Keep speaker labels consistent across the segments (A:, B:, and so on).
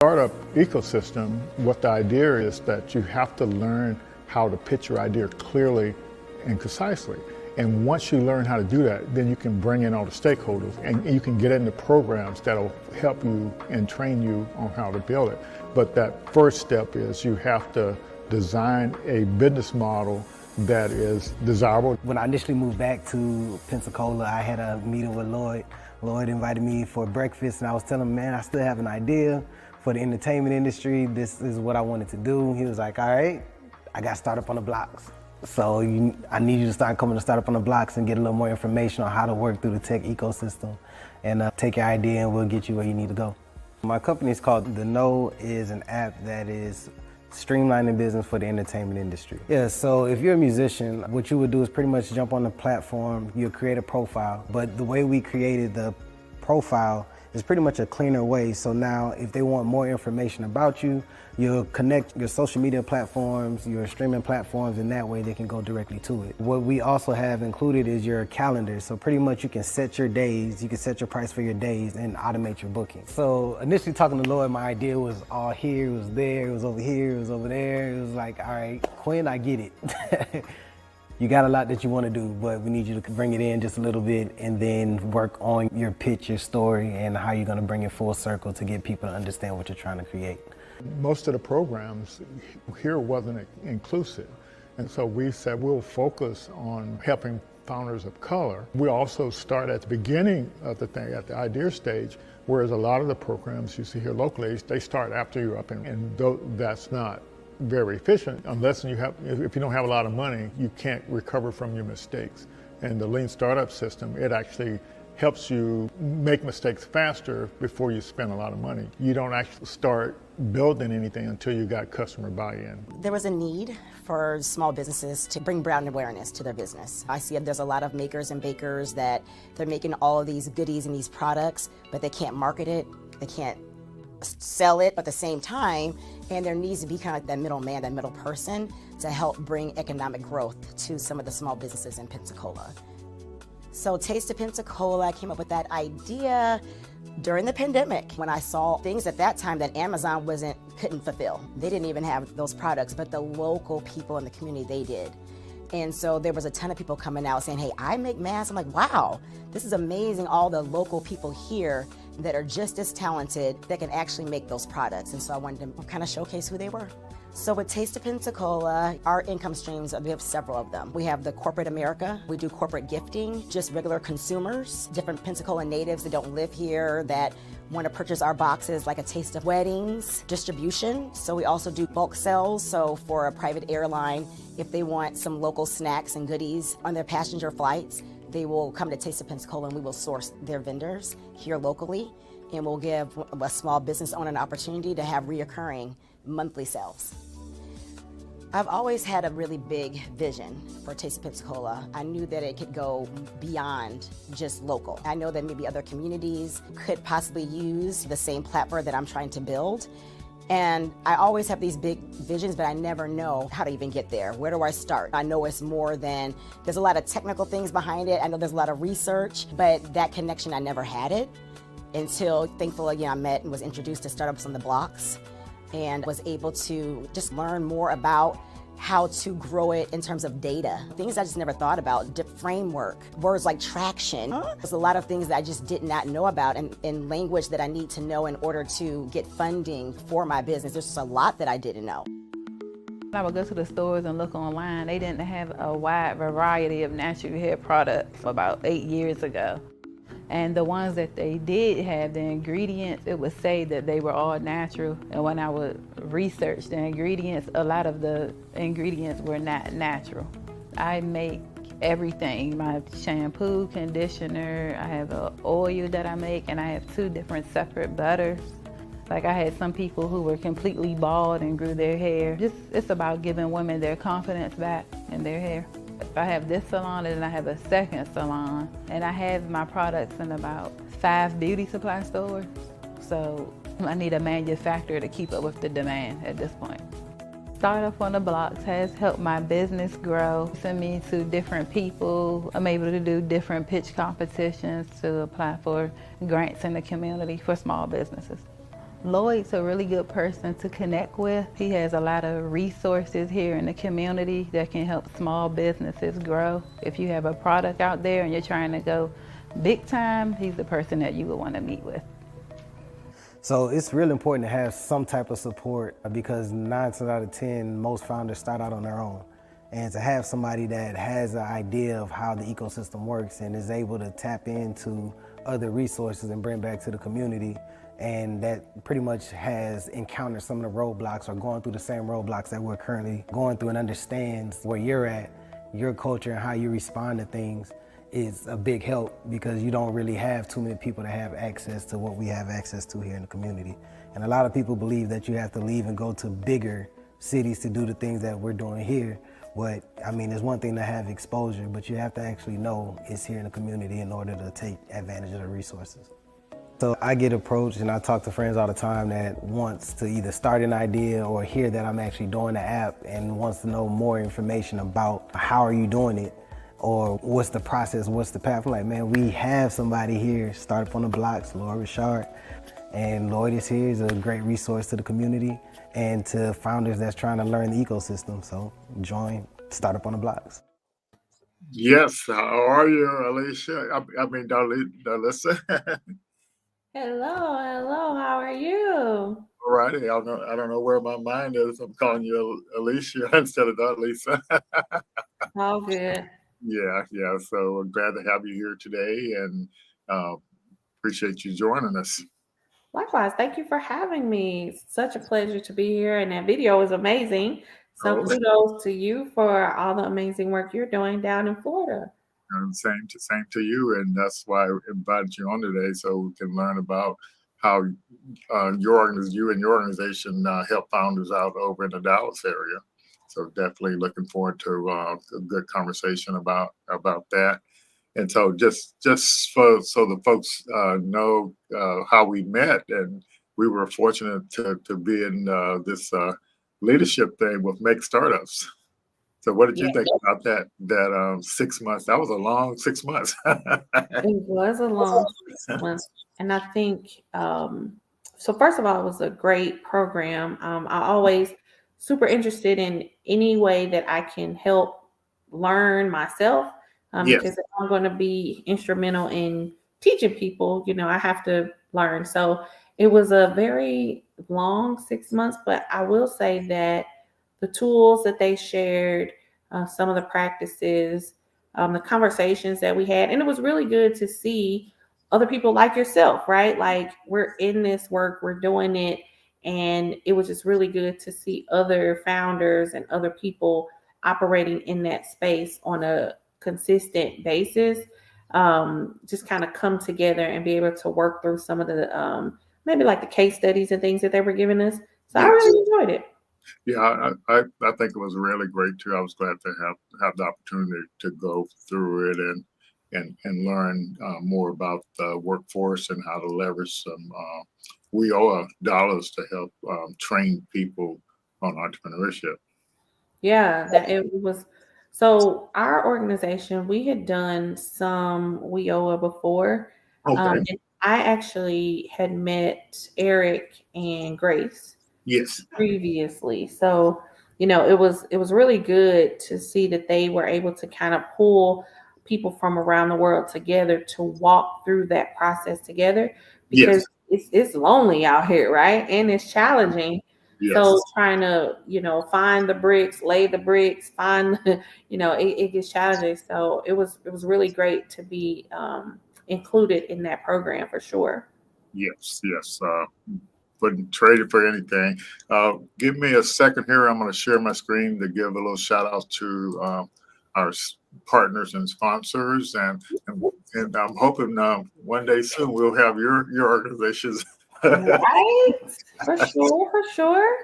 A: startup ecosystem, what the idea is that you have to learn how to pitch your idea clearly and concisely. And once you learn how to do that, then you can bring in all the stakeholders and you can get into programs that'll help you and train you on how to build it. But that first step is you have to design a business model that is desirable.
B: When I initially moved back to Pensacola, I had a meeting with Lloyd. Lloyd invited me for breakfast, and I was telling him, man, I still have an idea for the entertainment industry. This is what I wanted to do. He was like, all right, I got Startup on the Blocks. So I need you to start coming to Startup on the Blocks and get a little more information on how to work through the tech ecosystem and take your idea and we'll get you where you need to go. My company is called The Know, is an app that is streamlining business for the entertainment industry. Yeah, so if you're a musician, what you would do is pretty much jump on the platform, you'll create a profile, but the way we created the profile is pretty much a cleaner way. So now if they want more information about you, you'll connect your social media platforms, your streaming platforms, and that way they can go directly to it. What we also have included is your calendar. So pretty much you can set your days, you can set your price for your days and automate your booking. So initially talking to Lloyd, my idea was all here, it was there, it was over here, it was over there. It was like, all right, Quinn, I get it. You got a lot that you want to do, but we need you to bring it in just a little bit and then work on your pitch, your story, and how you're going to bring it full circle to get people to understand what you're trying to create.
A: Most of the programs here wasn't inclusive, and so we said we'll focus on helping founders of color. We also start at the beginning of the thing, at the idea stage, whereas a lot of the programs you see here locally, they start after you're up, and that's not very efficient unless you have, if you don't have a lot of money, you can't recover from your mistakes. And the lean startup system, it actually helps you make mistakes faster before you spend a lot of money. You don't actually start building anything until you got customer buy-in.
C: There was a need for small businesses to bring brand awareness to their business. I see there's a lot of makers and bakers that they're making all of these goodies and these products, but they can't market it, they can't sell it at the same time, and there needs to be kind of like that middleman, that middle person to help bring economic growth to some of the small businesses in Pensacola. So Taste of Pensacola, I came up with that idea during the pandemic when I saw things at that time that Amazon couldn't fulfill. They didn't even have those products, but the local people in the community, they did. And so there was a ton of people coming out saying, hey, I make masks. I'm like, wow, this is amazing, all the local people here that are just as talented that can actually make those products. And so I wanted to kind of showcase who they were. So with Taste of Pensacola, our income streams, we have several of them. We have the corporate America, we do corporate gifting, just regular consumers, different Pensacola natives that don't live here that want to purchase our boxes, like a taste of weddings, distribution. So we also do bulk sales. So for a private airline, if they want some local snacks and goodies on their passenger flights, they will come to Taste of Pensacola and we will source their vendors here locally, and we'll give a small business owner an opportunity to have reoccurring monthly sales. I've always had a really big vision for Taste of Pensacola. I knew that it could go beyond just local. I know that maybe other communities could possibly use the same platform that I'm trying to build. And I always have these big visions, but I never know how to even get there. Where do I start? I know it's more than, there's a lot of technical things behind it. I know there's a lot of research, but that connection, I never had it until, thankfully, I met and was introduced to Startups on the Blocks and was able to just learn more about how to grow it in terms of data. Things I just never thought about, framework, words like traction. There's a lot of things that I just did not know about and language that I need to know in order to get funding for my business. There's just a lot that I didn't know.
D: I would go to the stores and look online. They didn't have a wide variety of natural hair products about 8 years ago. And the ones that they did have, the ingredients, it would say that they were all natural. And when I would research the ingredients, a lot of the ingredients were not natural. I make everything, my shampoo, conditioner, I have an oil that I make, and I have 2 different separate butters. Like I had some people who were completely bald and grew their hair. It's about giving women their confidence back in their hair. I have this salon and then I have a second salon, and I have my products in about 5 beauty supply stores. So I need a manufacturer to keep up with the demand at this point. Startup on the Blocks has helped my business grow, send me to different people. I'm able to do different pitch competitions to apply for grants in the community for small businesses. Lloyd's a really good person to connect with. He has a lot of resources here in the community that can help small businesses grow. If you have a product out there and you're trying to go big time, he's the person that you would want to meet with.
B: So it's really important to have some type of support because 9 times out of 10, most founders start out on their own. And to have somebody that has an idea of how the ecosystem works and is able to tap into other resources and bring back to the community, and that pretty much has encountered some of the roadblocks or going through the same roadblocks that we're currently going through and understands where you're at, your culture and how you respond to things, is a big help because you don't really have too many people that have access to what we have access to here in the community. And a lot of people believe that you have to leave and go to bigger cities to do the things that we're doing here. But I mean, it's one thing to have exposure, but you have to actually know it's here in the community in order to take advantage of the resources. So I get approached and I talk to friends all the time that wants to either start an idea or hear that I'm actually doing the app and wants to know more information about how are you doing it or what's the process, what's the path. I'm like, man, we have somebody here, Startup on the Blocks, Lloyd Richard, and Lloyd is here. He's a great resource to the community and to founders that's trying to learn the ecosystem. So join Startup on the Blocks.
A: Yes, how are you, Alicia? I mean, Darlisa.
E: Hello, how are you?
A: All righty, I don't know where my mind is. I'm calling you Alicia instead of Darlisa.
E: All good.
A: Yeah. So I'm glad to have you here today, and appreciate you joining us.
E: Likewise, thank you for having me. It's such a pleasure to be here, and that video is amazing. So kudos to you for all the amazing work you're doing down in Florida.
A: And same to you, and that's why I invited you on today, so we can learn about how you and your organization help founders out over in the Dallas area. So definitely looking forward to a good conversation about that. And so just so the folks know how we met, and we were fortunate to be in this leadership thing with Make Startups. So what did you think about that 6 months? That was a long 6 months.
E: It was a long 6 months. And I think, so first of all, it was a great program. I always super interested in any way that I can help learn myself. Because if I'm going to be instrumental in teaching people, I have to learn. So it was a very long 6 months, but I will say that the tools that they shared, some of the practices, the conversations that we had, and it was really good to see other people like yourself, right? Like we're in this work, we're doing it, and it was just really good to see other founders and other people operating in that space on a consistent basis, just kind of come together and be able to work through some of the maybe like the case studies and things that they were giving us. So I really enjoyed it.
A: Yeah, I think it was really great too. I was glad to have the opportunity to go through it and learn more about the workforce and how to leverage some WIOA dollars to help train people on entrepreneurship.
E: Yeah, that it was. So our organization, we had done some WIOA before.
A: Okay.
E: And I actually had met Eric and Grace.
A: Yes.
E: Previously. So, it was really good to see that they were able to kind of pull people from around the world together to walk through that process together because it's lonely out here, right? And it's challenging.
A: Yes.
E: So trying to, find the bricks, lay the bricks, find, it gets challenging. So it was really great to be included in that program for sure.
A: Yes. Wouldn't trade it for anything. Give me a second here. I'm going to share my screen to give a little shout out to our partners and sponsors, and I'm hoping one day soon we'll have your organizations.
E: Right, for sure.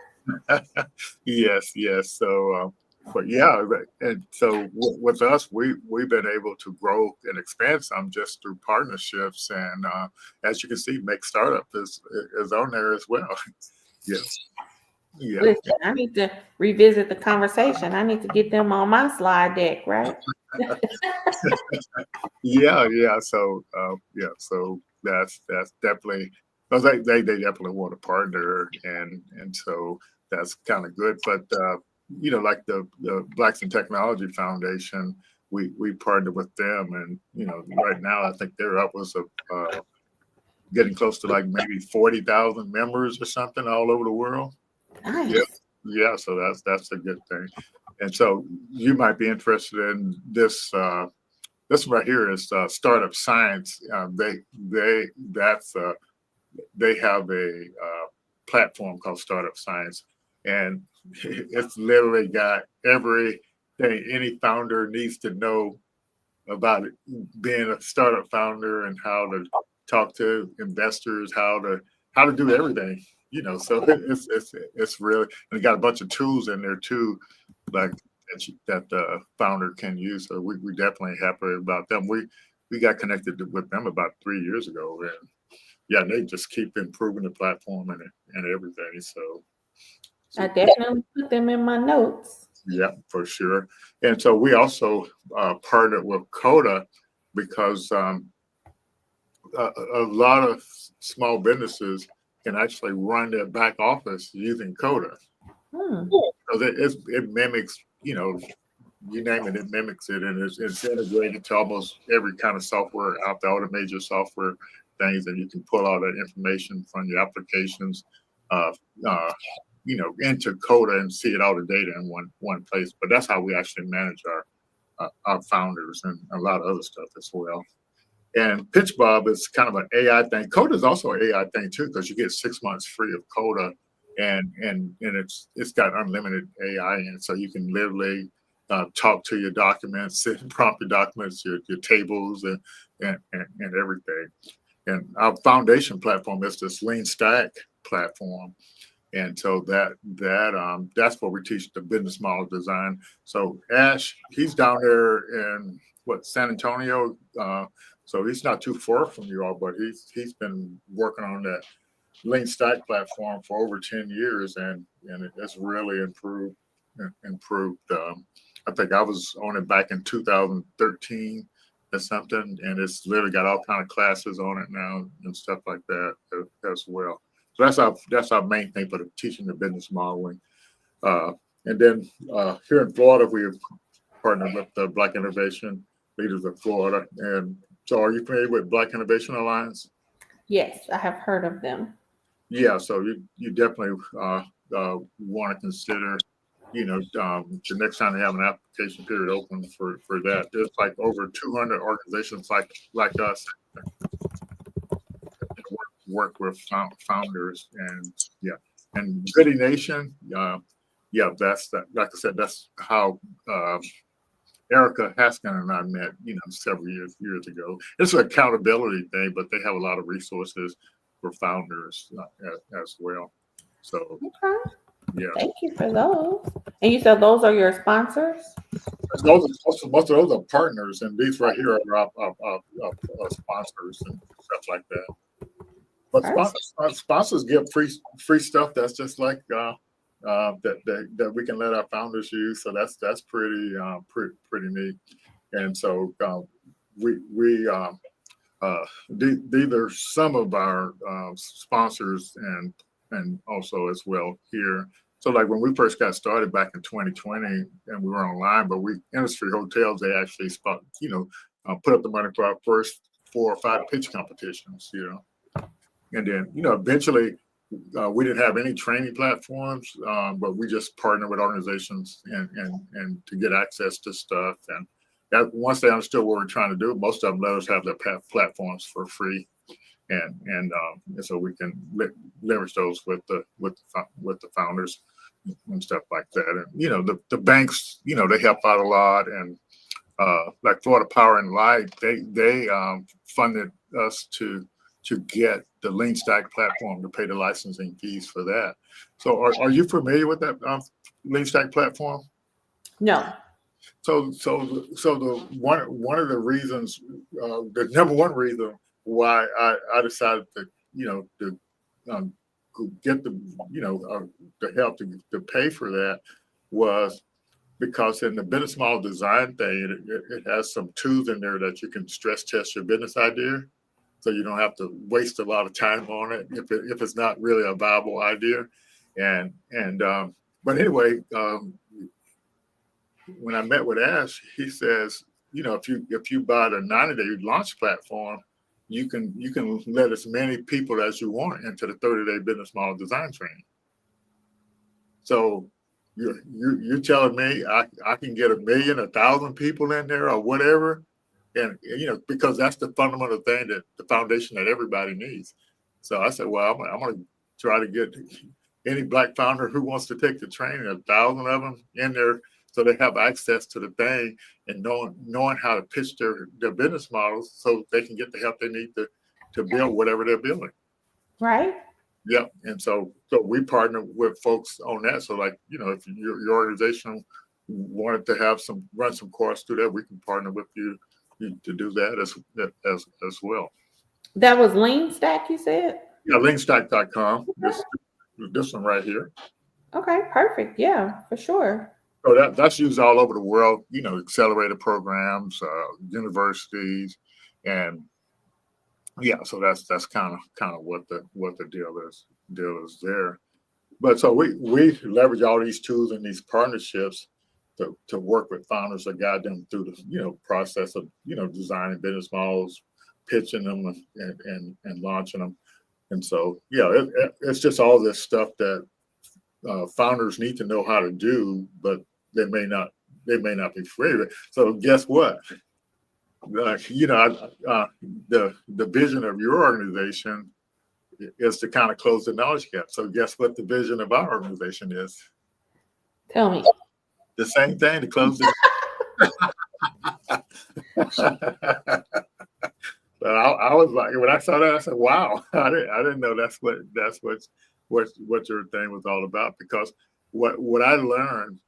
A: Yes. So, but yeah, and so with us, we've been able to grow and expand some just through partnerships, and as you can see, Make Startup is on there as well. Yes. Yeah.
E: Listen, I need to revisit the conversation. I need to get them on my slide deck, right?
A: Yeah. So so that's definitely Because they definitely want a partner, and so that's kind of good. But like the Blacks in Technology Foundation, we partnered with them, and right now I think they're upwards of getting close to like maybe 40,000 members or something all over the world.
E: Nice.
A: Yeah, yeah. So that's a good thing. And so you might be interested in this. This right here is Startup Science. They have a platform called Startup Science, and it's literally got everything any founder needs to know about being a startup founder and how to talk to investors, how to do everything. So it's really, and it got a bunch of tools in there too, like that the founder can use. So we definitely happy about them. We got connected with them about 3 years ago, and yeah, they just keep improving the platform and everything. So
E: I definitely put them in my notes.
A: yeah, for sure. And so we also partnered with Coda because a lot of small businesses can actually run their back office using Coda. Because it mimics, you name it, it mimics it, and it's integrated to almost every kind of software out there, all the major software things, and you can pull all that information from your applications, into Coda and see it all the data in one place. But that's how we actually manage our founders and a lot of other stuff as well. And PitchBob is kind of an AI thing. Coda is also an AI thing too, because you get 6 months free of Coda, and it's got unlimited AI in it, so you can literally talk to your documents, prompt your documents, your tables, and everything. And our foundation platform is this Lean Stack platform. And so that's what we teach the business model design. So Ash, he's down there in San Antonio. So he's not too far from you all, but he's been working on that Lean Stack platform for over 10 years, and it's really improved. I think I was on it back in 2013 or something, and it's literally got all kind of classes on it now and stuff like that as well. So that's our main thing for teaching the business modeling. And then here in Florida, we've partnered with the Black Innovation Leaders of Florida. And so, are you familiar with Black Innovation Alliance?
E: Yes, I have heard of them.
A: Yeah, so you definitely want to consider, the next time they have an application period open for that. There's like over 200 organizations like us work with founders, and Goody Nation, that's that. Like I said, that's how Erica Haskin and I met, several years ago. It's an accountability thing, but they have a lot of resources for founders as well. So,
E: okay.
A: Yeah.
E: Thank you for those. And you said those are your sponsors?
A: Most of those are partners, and these right here are our sponsors and stuff like that. But sponsors give free stuff that's just like that we can let our founders use. So that's pretty neat. And so these are some of our sponsors and also as well here. So like when we first got started back in 2020 and we were online, but Industry Hotels, they actually put up the money for our first 4 or 5 pitch competitions, And then, eventually we didn't have any training platforms, but we just partnered with organizations and to get access to stuff. And that once they understood what we're trying to do, most of them let us have their platforms for free. And so we can leverage those with the founders and stuff like that. And the banks, they help out a lot. And like Florida Power and Light, they funded us to get the Lean Stack platform to pay the licensing fees for that. So are you familiar with that Lean Stack platform?
E: No.
A: So the one of the reasons, the number one reason why I decided to get the help to pay for that was because in the business model design thing, it has some tools in there that you can stress test your business idea. so you don't have to waste a lot of time on it if it's not really a viable idea. But anyway, when I met with Ash, he says, if you buy the 90-day launch platform, you can let as many people as you want into the 30-day business model design training. So you're telling me I can get 1 million, 1,000 people in there or whatever, and because that's the fundamental thing, that the foundation that everybody needs. So I said, well, I'm going to try to get any Black founder who wants to take the training, 1,000 of them in there, so they have access to the thing and knowing how to pitch their business models, so they can get the help they need to build whatever they're building.
E: Right.
A: Yep. And so we partner with folks on that. So if your organization wanted to run some course through that, we can partner with you to do that as well.
E: That was Lean Stack, you said?
A: Yeah, leanstack.com. This one right here.
E: Okay, perfect. Yeah, for sure.
A: So that's used all over the world, accelerator programs, universities, and yeah, so that's kind of what the deal is there. But so we leverage all these tools and these partnerships to work with founders to guide them through the process of designing business models, pitching them, and launching them. And so it's just all this stuff that founders need to know how to do, but they may not be free of it. So guess what? The vision of your organization is to kind of close the knowledge gap. So guess what the vision of our organization is?
E: Tell me.
A: The same thing, to close the. But I was like, when I saw that, I said, "Wow, I didn't know that's what your thing was all about." Because what I learned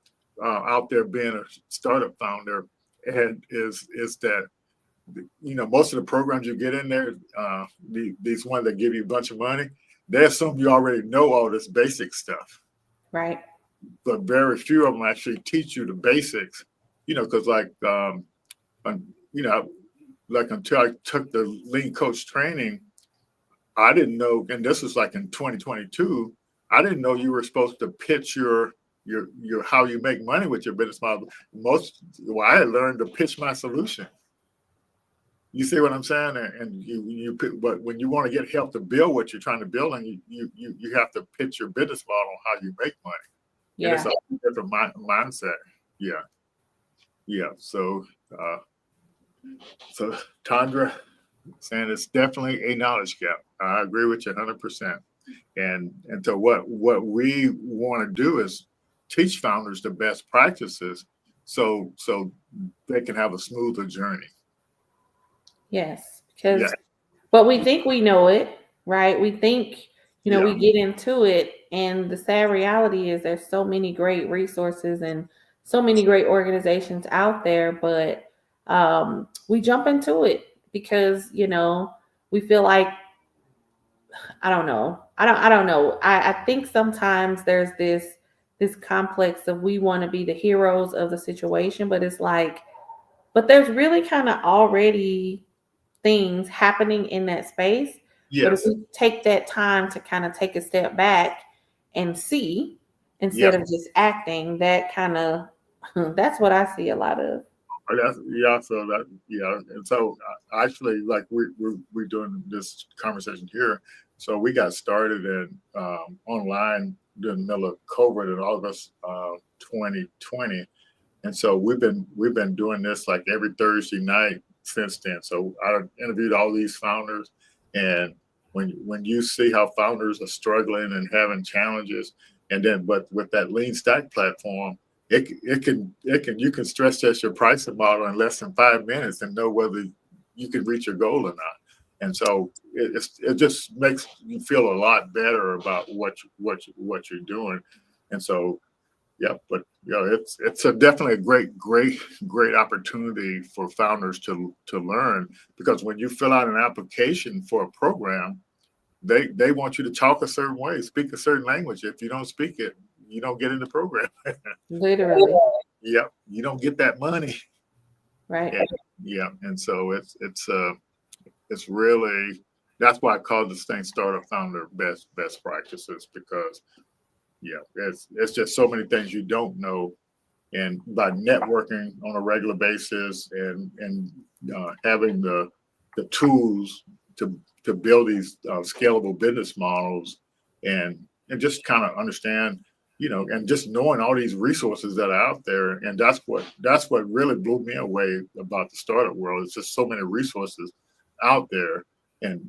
A: out there being a startup founder and is that most of the programs you get in there, these ones that give you a bunch of money, they assume you already know all this basic stuff,
E: right?
A: But very few of them actually teach you the basics, because until I took the lean coach training, I didn't know, and this was like in 2022, I didn't know you were supposed to pitch your how you make money with your business model. I had learned to pitch my solution. You see what I'm saying? And but when you want to get help to build what you're trying to build, and you have to pitch your business model on how you make money. Yeah, and it's a different mindset. Yeah. So Tandra saying it's definitely a knowledge gap. I agree with you 100%. And so what we want to do is teach founders the best practices, so they can have a smoother journey.
E: Yes, but we think we know it, right? We think, we get into it, and the sad reality is there's so many great resources and so many great organizations out there, but we jump into it because, we feel like, I don't know. I think sometimes there's this complex of we want to be the heroes of the situation, but it's like, but there's really kind of already things happening in that space.
A: Yes.
E: But if we take that time to kind of take a step back and see instead of just acting, that kind of, that's what I see a lot of. And so actually, like we're doing this conversation here. So we got started in online during the middle of COVID in August 2020, and so we've been doing this like every Thursday night since then. So I interviewed all these founders, and when you see how founders are struggling and having challenges, but with that Lean Stack platform, you can stress test your pricing model in less than 5 minutes and know whether you can reach your goal or not. And so it just makes you feel a lot better about what you're doing. And so, but it's definitely a great opportunity for founders to learn, because when you fill out an application for a program, they want you to talk a certain way, speak a certain language. If you don't speak it, you don't get in the program. Literally.
A: Yep, you don't get that money.
E: Right.
A: And so it's really that's why I call this thing Startup Founder Best Practices, because it's just so many things you don't know, and by networking on a regular basis and having the tools to build these scalable business models, and just kind of understand, and just knowing all these resources that are out there. And that's what really blew me away about the startup world. It's just so many resources out there, and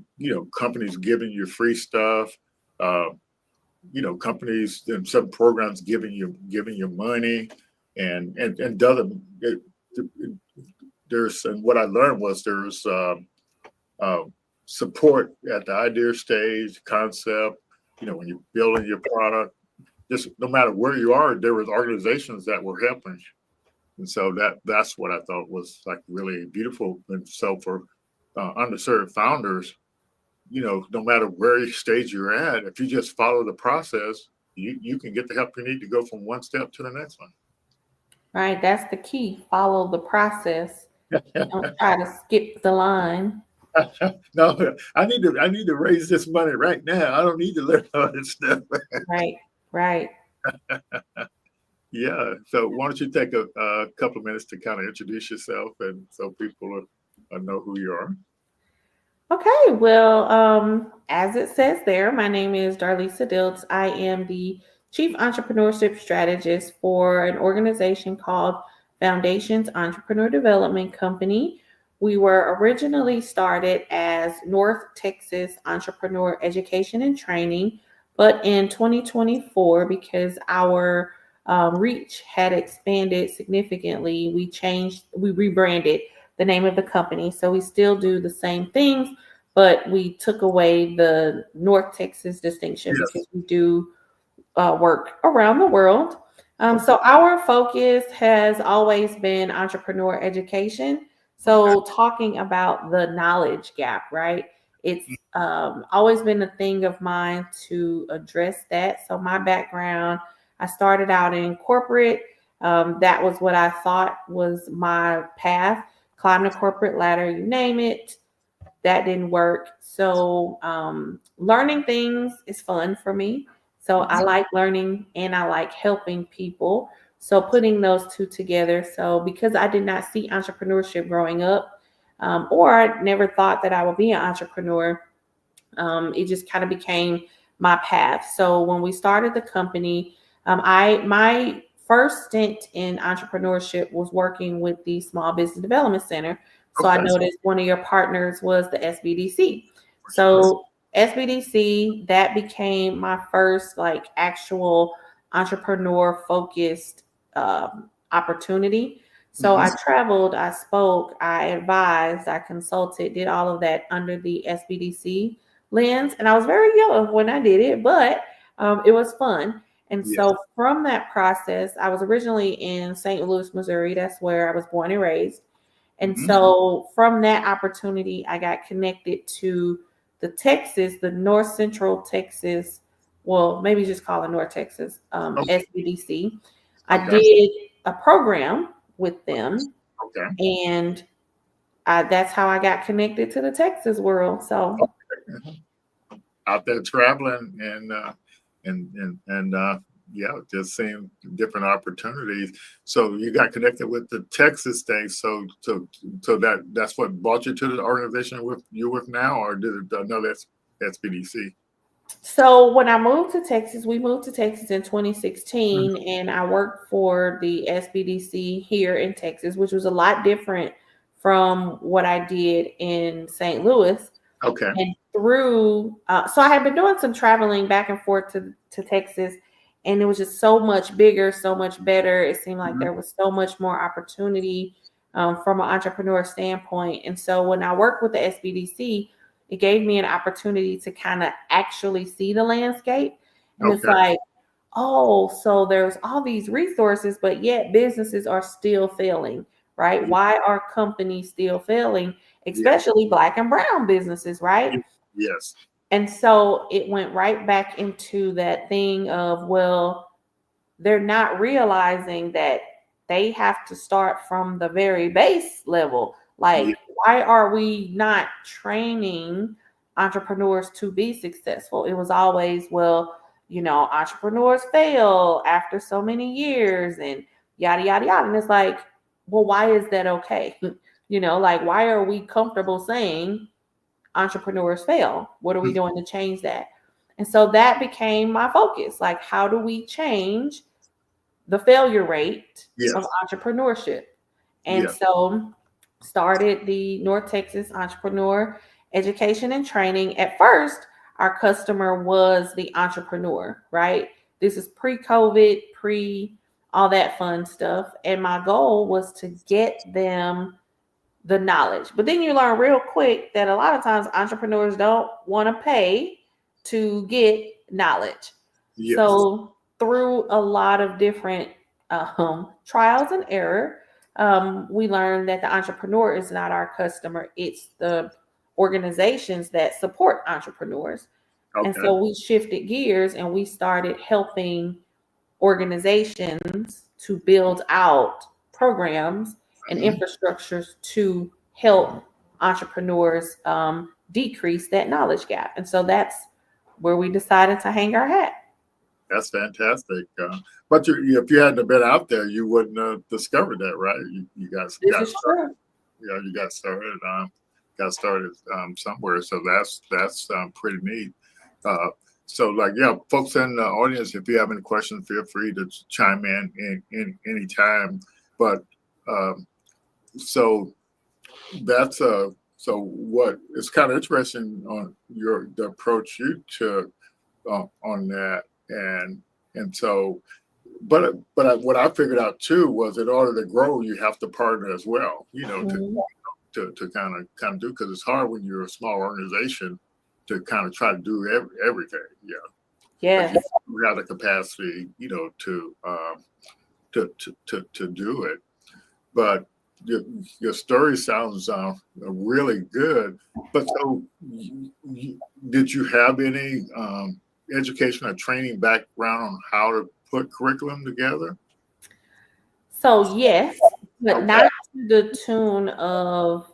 A: companies giving you free stuff, companies and some programs giving you money, and doesn't there's, and what I learned was there's support at the idea stage, concept, when you're building your product. Just no matter where you are, there was organizations that were helping. And so that's what I thought was like really beautiful. And so for underserved founders, no matter where stage you're at, if you just follow the process, you can get the help you need to go from one step to the next one.
E: Right. That's the key. Follow the process. Don't try to skip the line.
A: No, I need to raise this money right now. I don't need to learn all this stuff.
E: Right.
A: Yeah. So why don't you take a couple of minutes to kind of introduce yourself, and so people know who you are.
E: Okay. Well, as it says there, my name is Darlisa Diltz. I am the Chief Entrepreneurship Strategist for an organization called Foundations Entrepreneur Development Company. We were originally started as North Texas Entrepreneur Education and Training, but in 2024, because our reach had expanded significantly, we rebranded the name of the company. So we still do the same things, but we took away the North Texas distinction because we do work around the world. So our focus has always been entrepreneur education. So talking about the knowledge gap, right? It's always been a thing of mine to address that. So my background, I started out in corporate. That was what I thought was my path. Climb the corporate ladder, you name it. That didn't work. So learning things is fun for me. So I like learning and I like helping people. So putting those two together. So because I did not see entrepreneurship growing up, or I never thought that I would be an entrepreneur, it just kind of became my path. So when we started the company, my first stint in entrepreneurship was working with the Small Business Development Center. So I noticed one of your partners was the SBDC. So SBDC, that became my first actual entrepreneur focused opportunity. So I traveled, I spoke, I advised, I consulted, did all of that under the SBDC lens. And I was very young when I did it, but it was fun. And so from that process, I was originally in St. Louis, Missouri. That's where I was born and raised. And so from that opportunity, I got connected to the North Central Texas, well, maybe just call it North Texas, SBDC. I did a program with them, and that's how I got connected to the Texas world. So
A: out there traveling and just seeing different opportunities. So you got connected with the Texas thing. So that's what brought you to the organization you're with now, or did it another SBDC?
E: So when I moved to Texas, we moved to Texas in 2016, and I worked for the SBDC here in Texas, which was a lot different from what I did in St. Louis.
A: Okay.
E: And so I had been doing some traveling back and forth to Texas, and it was just so much bigger, so much better. It seemed like there was so much more opportunity from an entrepreneur standpoint. And so when I worked with the SBDC, it gave me an opportunity to kind of actually see the landscape. And it's like, oh, so there's all these resources, but yet businesses are still failing, right? Why are companies still failing, especially Black and brown businesses, right?
A: Yes.
E: And so it went right back into that thing of, well, they're not realizing that they have to start from the very base level. Like, why are we not training entrepreneurs to be successful. It was always, well, entrepreneurs fail after so many years and yada, yada, yada. And it's like, well, why is that okay? Like, why are we comfortable saying entrepreneurs fail? What are we doing to change that? And so that became my focus. Like, how do we change the failure rate of entrepreneurship? And so started the North Texas Entrepreneur Education and Training. At first, our customer was the entrepreneur, right? This is pre-COVID, all that fun stuff. And my goal was to get them the knowledge. But then you learn real quick that a lot of times entrepreneurs don't want to pay to get knowledge. So through a lot of different trials and error, we learned that the entrepreneur is not our customer. It's the organizations that support entrepreneurs. And so we shifted gears and we started helping organizations to build out programs and infrastructures to help entrepreneurs decrease that knowledge gap. And so that's where we decided to hang our hat.
F: That's fantastic. But if you hadn't been out there, you wouldn't have discovered that, right? You guys got started. Yeah, you got started somewhere. So that's pretty neat. So folks in the audience, if you have any questions, feel free to chime in any time. But so that's so what it's kind of interesting on the approach you took on that, and so but what I figured out too was in order to grow you have to partner as well, to kind of do, because it's hard when you're a small organization to kind of try to do everything. You have the capacity to do it. But your story sounds really good. But so, did you have any education or training background on how to put curriculum together?
E: So yes, but not to the tune of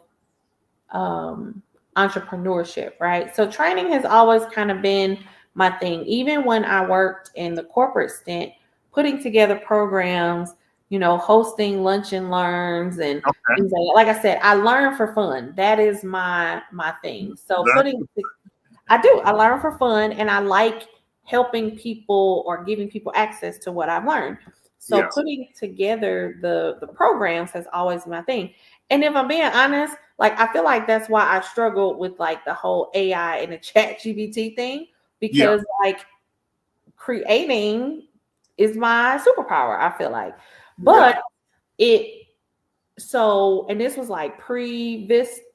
E: entrepreneurship, right? So training has always kind of been my thing. Even when I worked in the corporate stint, putting together programs, hosting lunch and learns and things like I said, I learn for fun. That is my thing. So I learn for fun, and I like helping people or giving people access to what I've learned. So putting together the programs has always been my thing. And if I'm being honest, like I feel like that's why I struggled with like the whole AI and the ChatGPT thing, because like creating is my superpower, I feel like. But and this was like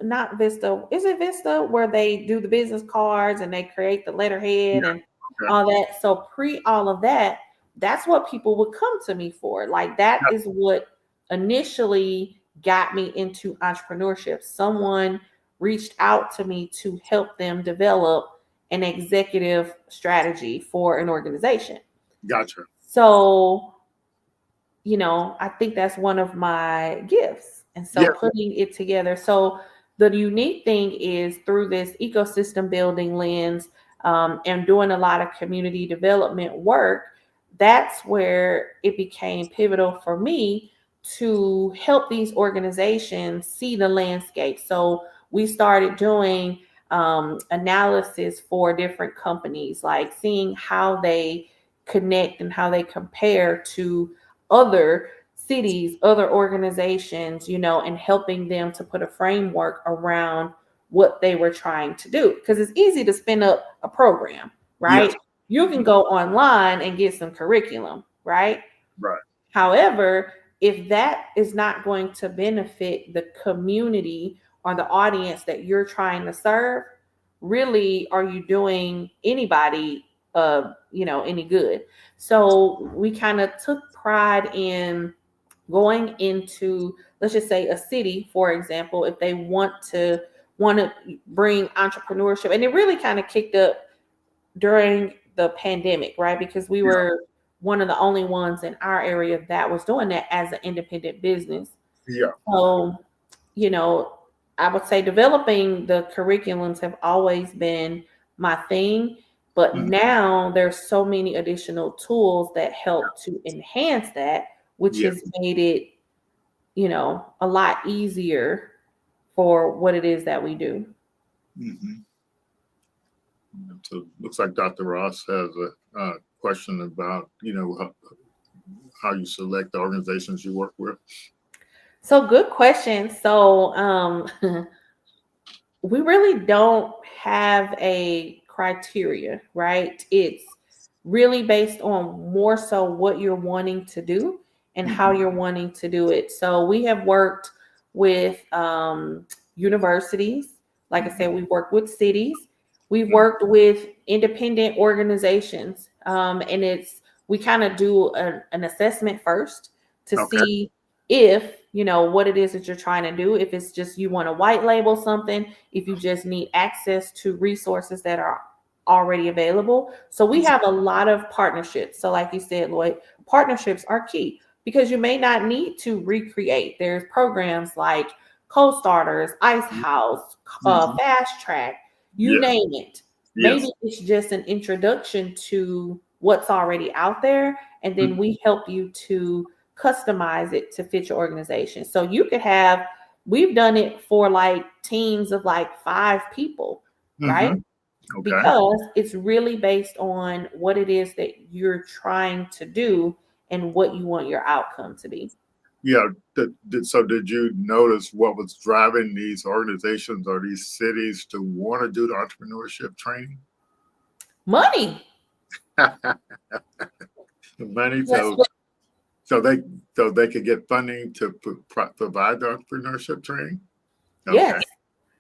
E: not Vista, is it Vista, where they do the business cards and they create the letterhead and all that. So all of that, that's what people would come to me for. Like that is what initially got me into entrepreneurship. Someone reached out to me to help them develop an executive strategy for an organization.
F: Gotcha.
E: So, I think that's one of my gifts. And so putting it together. So the unique thing is through this ecosystem building lens and doing a lot of community development work, that's where it became pivotal for me to help these organizations see the landscape. So we started doing analysis for different companies, like seeing how they connect and how they compare to other cities, other organizations, and helping them to put a framework around what they were trying to do. Because it's easy to spin up a program, right? Yes. You can go online and get some curriculum, right?
F: Right.
E: However, if that is not going to benefit the community or the audience that you're trying to serve, really, are you doing anybody any good? So we kind of took pride in going into, let's just say, a city, for example, if they want to bring entrepreneurship. And it really kind of kicked up during the pandemic, right? Because we were one of the only ones in our area that was doing that as an independent business.
F: Yeah.
E: So, I would say developing the curriculums have always been my thing, but
F: Mhm.
E: now there's so many additional tools that help to enhance that, which
F: Yeah.
E: has made it, a lot easier for what it is that we do.
F: Mhm. So looks like Dr. Ross has a question about, how you select the organizations you work with.
E: So good question. So we really don't have a criteria, right? It's really based on more so what you're wanting to do and how
F: Mhm.
E: you're wanting to do it. So we have worked with universities. Like I said, we've worked with cities. We've
F: Mhm.
E: worked with independent organizations. And we kind of do an assessment first to
F: Okay.
E: see if what it is that you're trying to do, if it's just you want to white label something, if you just need access to resources that are already available. So we have a lot of partnerships. So like you said, Lloyd, partnerships are key because you may not need to recreate. There's programs like co-starters, ice house,
F: Mhm.
E: fast track, you
F: Yes.
E: name it. Maybe
F: Yes.
E: it's just an introduction to what's already out there, and then
F: Mhm.
E: we help you to customize it to fit your organization. So we've done it for like teams of like 5 people, right?
F: Mhm. Okay.
E: Because it's really based on what it is that you're trying to do and what you want your outcome to be.
F: Yeah. So did you notice what was driving these organizations or these cities to want to do the entrepreneurship training?
E: Money.
F: The money,
E: That's
F: so
E: what,
F: so they so they could get funding to provide the entrepreneurship training. Okay.
E: yes.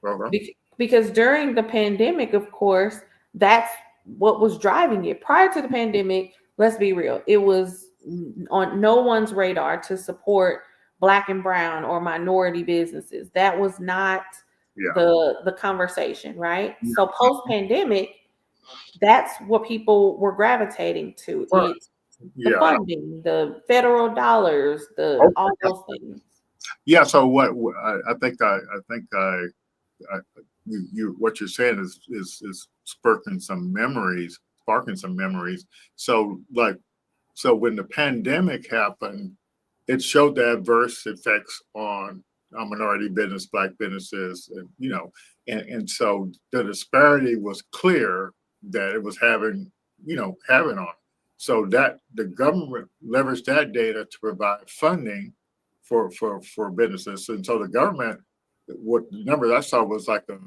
F: Well,
E: Because during the pandemic, of course, that's what was driving it. Prior to the pandemic, let's be real, it was on no one's radar to support Black and brown or minority businesses. That was not
F: yeah.
E: the conversation, right? So
F: Yeah.
E: post pandemic, that's what people were gravitating to.
F: Well,
E: It's the
F: yeah.
E: funding, the federal dollars, the all
F: Okay.
E: those things.
F: Yeah. So I what you're saying is sparking some memories. So when the pandemic happened, it showed the adverse effects on minority business, Black businesses, and and so the disparity was clear that it was having on. So that the government leveraged that data to provide funding for businesses, and so the government, what the numbers I saw was like it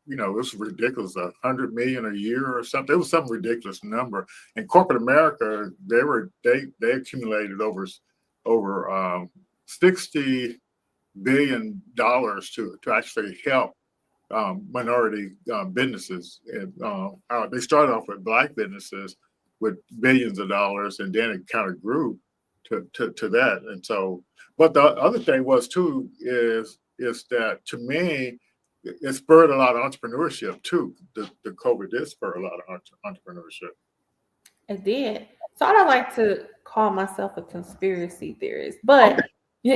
F: was ridiculous, 100 million a year or something. It was some ridiculous number. In corporate America, they accumulated over $60 billion to actually help minority businesses. And they started off with Black businesses with billions of dollars, and then it kind of grew to that. And so, but the other thing was too is that to me, it spurred a lot of entrepreneurship too. The COVID did spur a lot of entrepreneurship.
E: It did. So I don't like to call myself a conspiracy theorist,
F: Okay.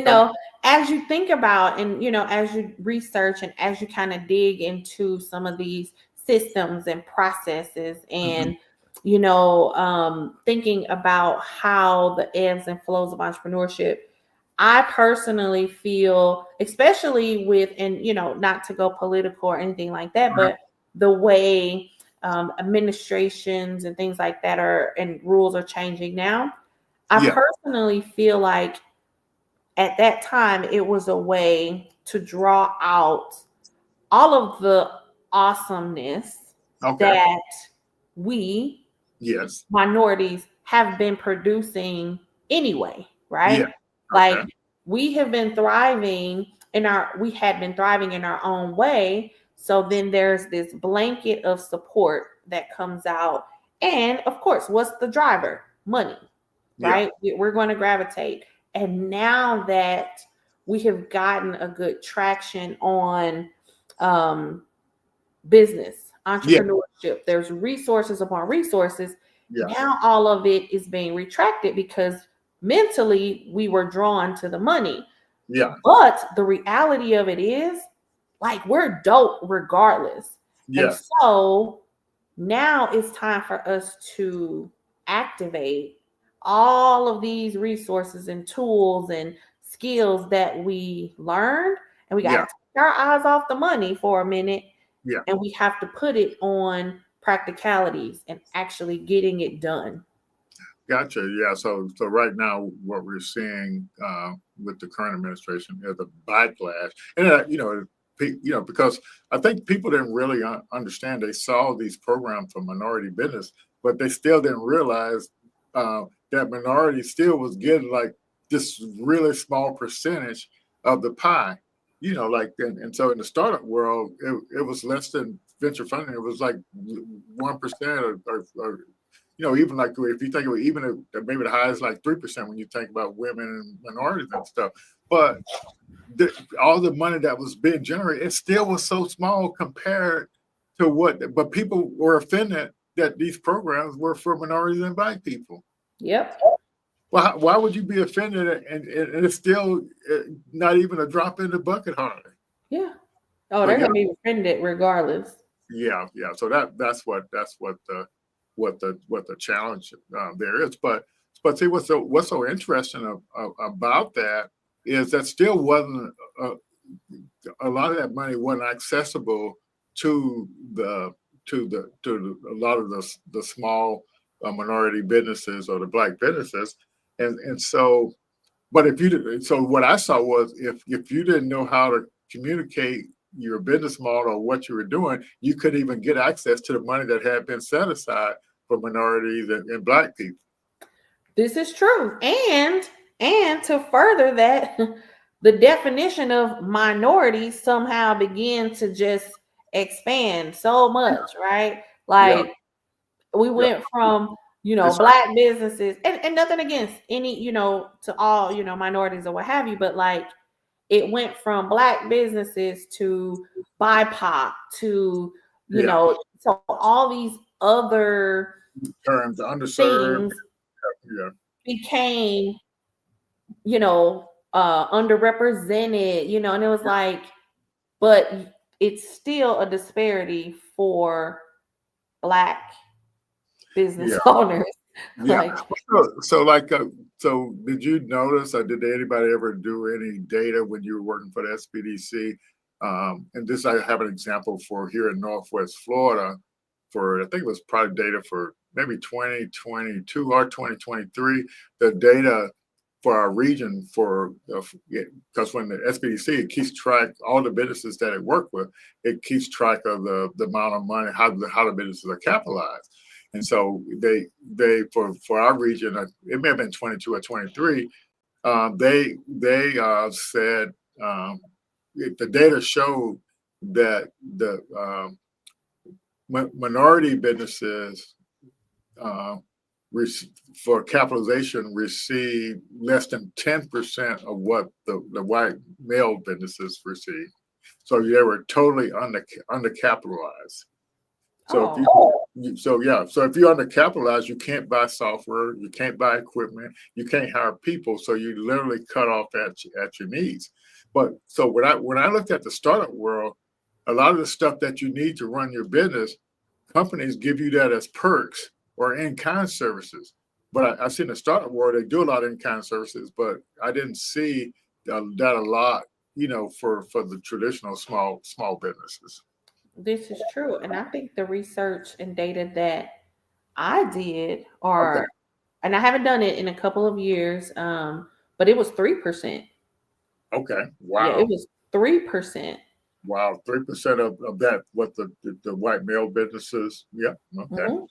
E: but as you think about and as you research and as you kind of dig into some of these systems and processes
F: Mhm.
E: and thinking about how the ebbs and flows of entrepreneurship, I personally feel, especially with, and not to go political or anything like that, but the way administrations and things like that and rules are changing now. I
F: Yeah.
E: personally feel like at that time it was a way to draw out all of the awesomeness
F: Okay.
E: that we
F: Yes.
E: minorities have been producing anyway,
F: Yeah.
E: right? Like
F: Okay.
E: we had been thriving in our own way. So then there's this blanket of support that comes out. And of course, what's the driver? Money,
F: Yeah.
E: right? We're going to gravitate. And now that we have gotten a good traction on business,
F: Yeah.
E: entrepreneurship, there's resources upon resources.
F: Yeah.
E: Now all of it is being retracted because mentally we were drawn to the money.
F: Yeah.
E: But the reality of it is, like, we're dope regardless.
F: Yeah.
E: And so now it's time for us to activate all of these resources and tools and skills that we learned. And we got to
F: Yeah.
E: take our eyes off the money for a minute.
F: Yeah.
E: And we have to put it on practicalities and actually getting it done.
F: Gotcha. Yeah. So right now, what we're seeing with the current administration is a backlash, and because I think people didn't really understand. They saw these programs for minority business, but they still didn't realize that minority still was getting like this really small percentage of the pie. And so in the startup world, it was less than venture funding. It was like 1% or even like if you think of it, even maybe the highest like 3% when you think about women and minorities and stuff. But all the money that was being generated, it still was so small compared to but people were offended that these programs were for minorities and Black people.
E: Yep.
F: Well, why would you be offended and it's still not even a drop in the bucket hardly?
E: Yeah. Oh, they're gonna be offended regardless.
F: Yeah. So that's what the challenge there is. But see, what's so interesting about that is that still wasn't a lot of that money wasn't accessible to a lot of the small minority businesses or the Black businesses, and so. But what I saw was if you didn't know how to communicate your business model or what you were doing, you couldn't even get access to the money that had been set aside for minorities and Black people.
E: This is true. And to further that, the definition of minority somehow began to just expand so much, right? Like we went from, Black businesses and nothing against any, to all, minorities or what have you, but like it went from Black businesses to BIPOC to, so all these other
F: terms, underserved
E: things became, underrepresented, and it was like, but it's still a disparity for Black business owners.
F: Yeah. So did you notice, or did anybody ever do any data when you were working for the SBDC? And this, I have an example for here in Northwest Florida I think it was probably data for maybe 2022 or 2023, the data for our region because when the SBDC, it keeps track, all the businesses that it worked with, it keeps track of the amount of money, how the businesses are capitalized. And so they for our region, it may have been 22 or 23. They said the data showed that the minority businesses for capitalization receive less than 10% of what the white male businesses receive. So they were totally undercapitalized. So if you're undercapitalized, you can't buy software, you can't buy equipment, you can't hire people. So you literally cut off at your needs. But so when I looked at the startup world, a lot of the stuff that you need to run your business, companies give you that as perks or in-kind services. But I see in the startup world, they do a lot of in-kind services, but I didn't see that a lot, for the traditional small businesses.
E: This is true. And I think the research and data that I did and I haven't done it in a couple of years, but it was 3%.
F: Okay. Wow.
E: Yeah, it was 3%.
F: Wow, 3% of that, what the white male businesses. Yeah. Okay.
E: Mm-hmm.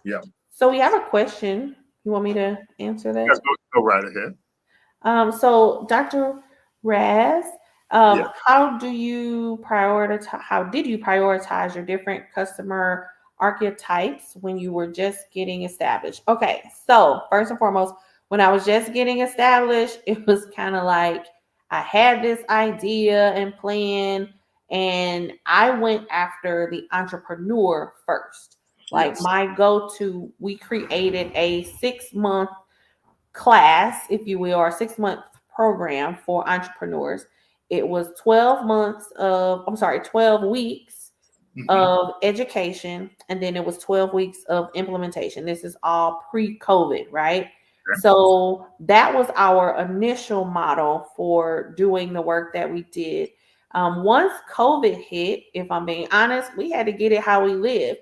F: Yeah.
E: So we have a question. You want me to answer that?
F: Yeah, go right ahead.
E: So Dr. Raz, how did you prioritize your different customer archetypes when you were just getting established? Okay, so first and foremost, when I was just getting established, it was kind of like I had this idea and plan, and I went after the entrepreneur first. Like my go-to, we created a 6-month class, if you will, or 6-month program for entrepreneurs. It was 12 weeks of education, and then it was 12 weeks of implementation. This is all pre-COVID, right? So that was our initial model for doing the work that we did. Once COVID hit, if I'm being honest, we had to get it how we lived.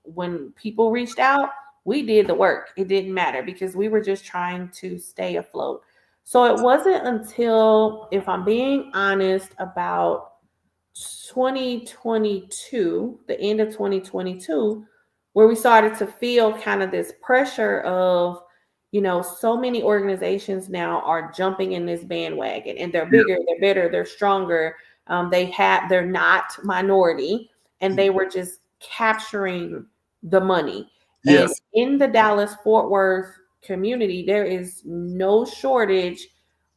E: When people reached out, we did the work. It didn't matter because we were just trying to stay afloat. So it wasn't until, if I'm being honest, about 2022, the end of 2022, where we started to feel kind of this pressure of, so many organizations now are jumping in this bandwagon, and they're bigger, they're better, they're stronger. They're not minority, and they were just capturing the money.
F: Yes.
E: And in the Dallas-Fort Worth community, there is no shortage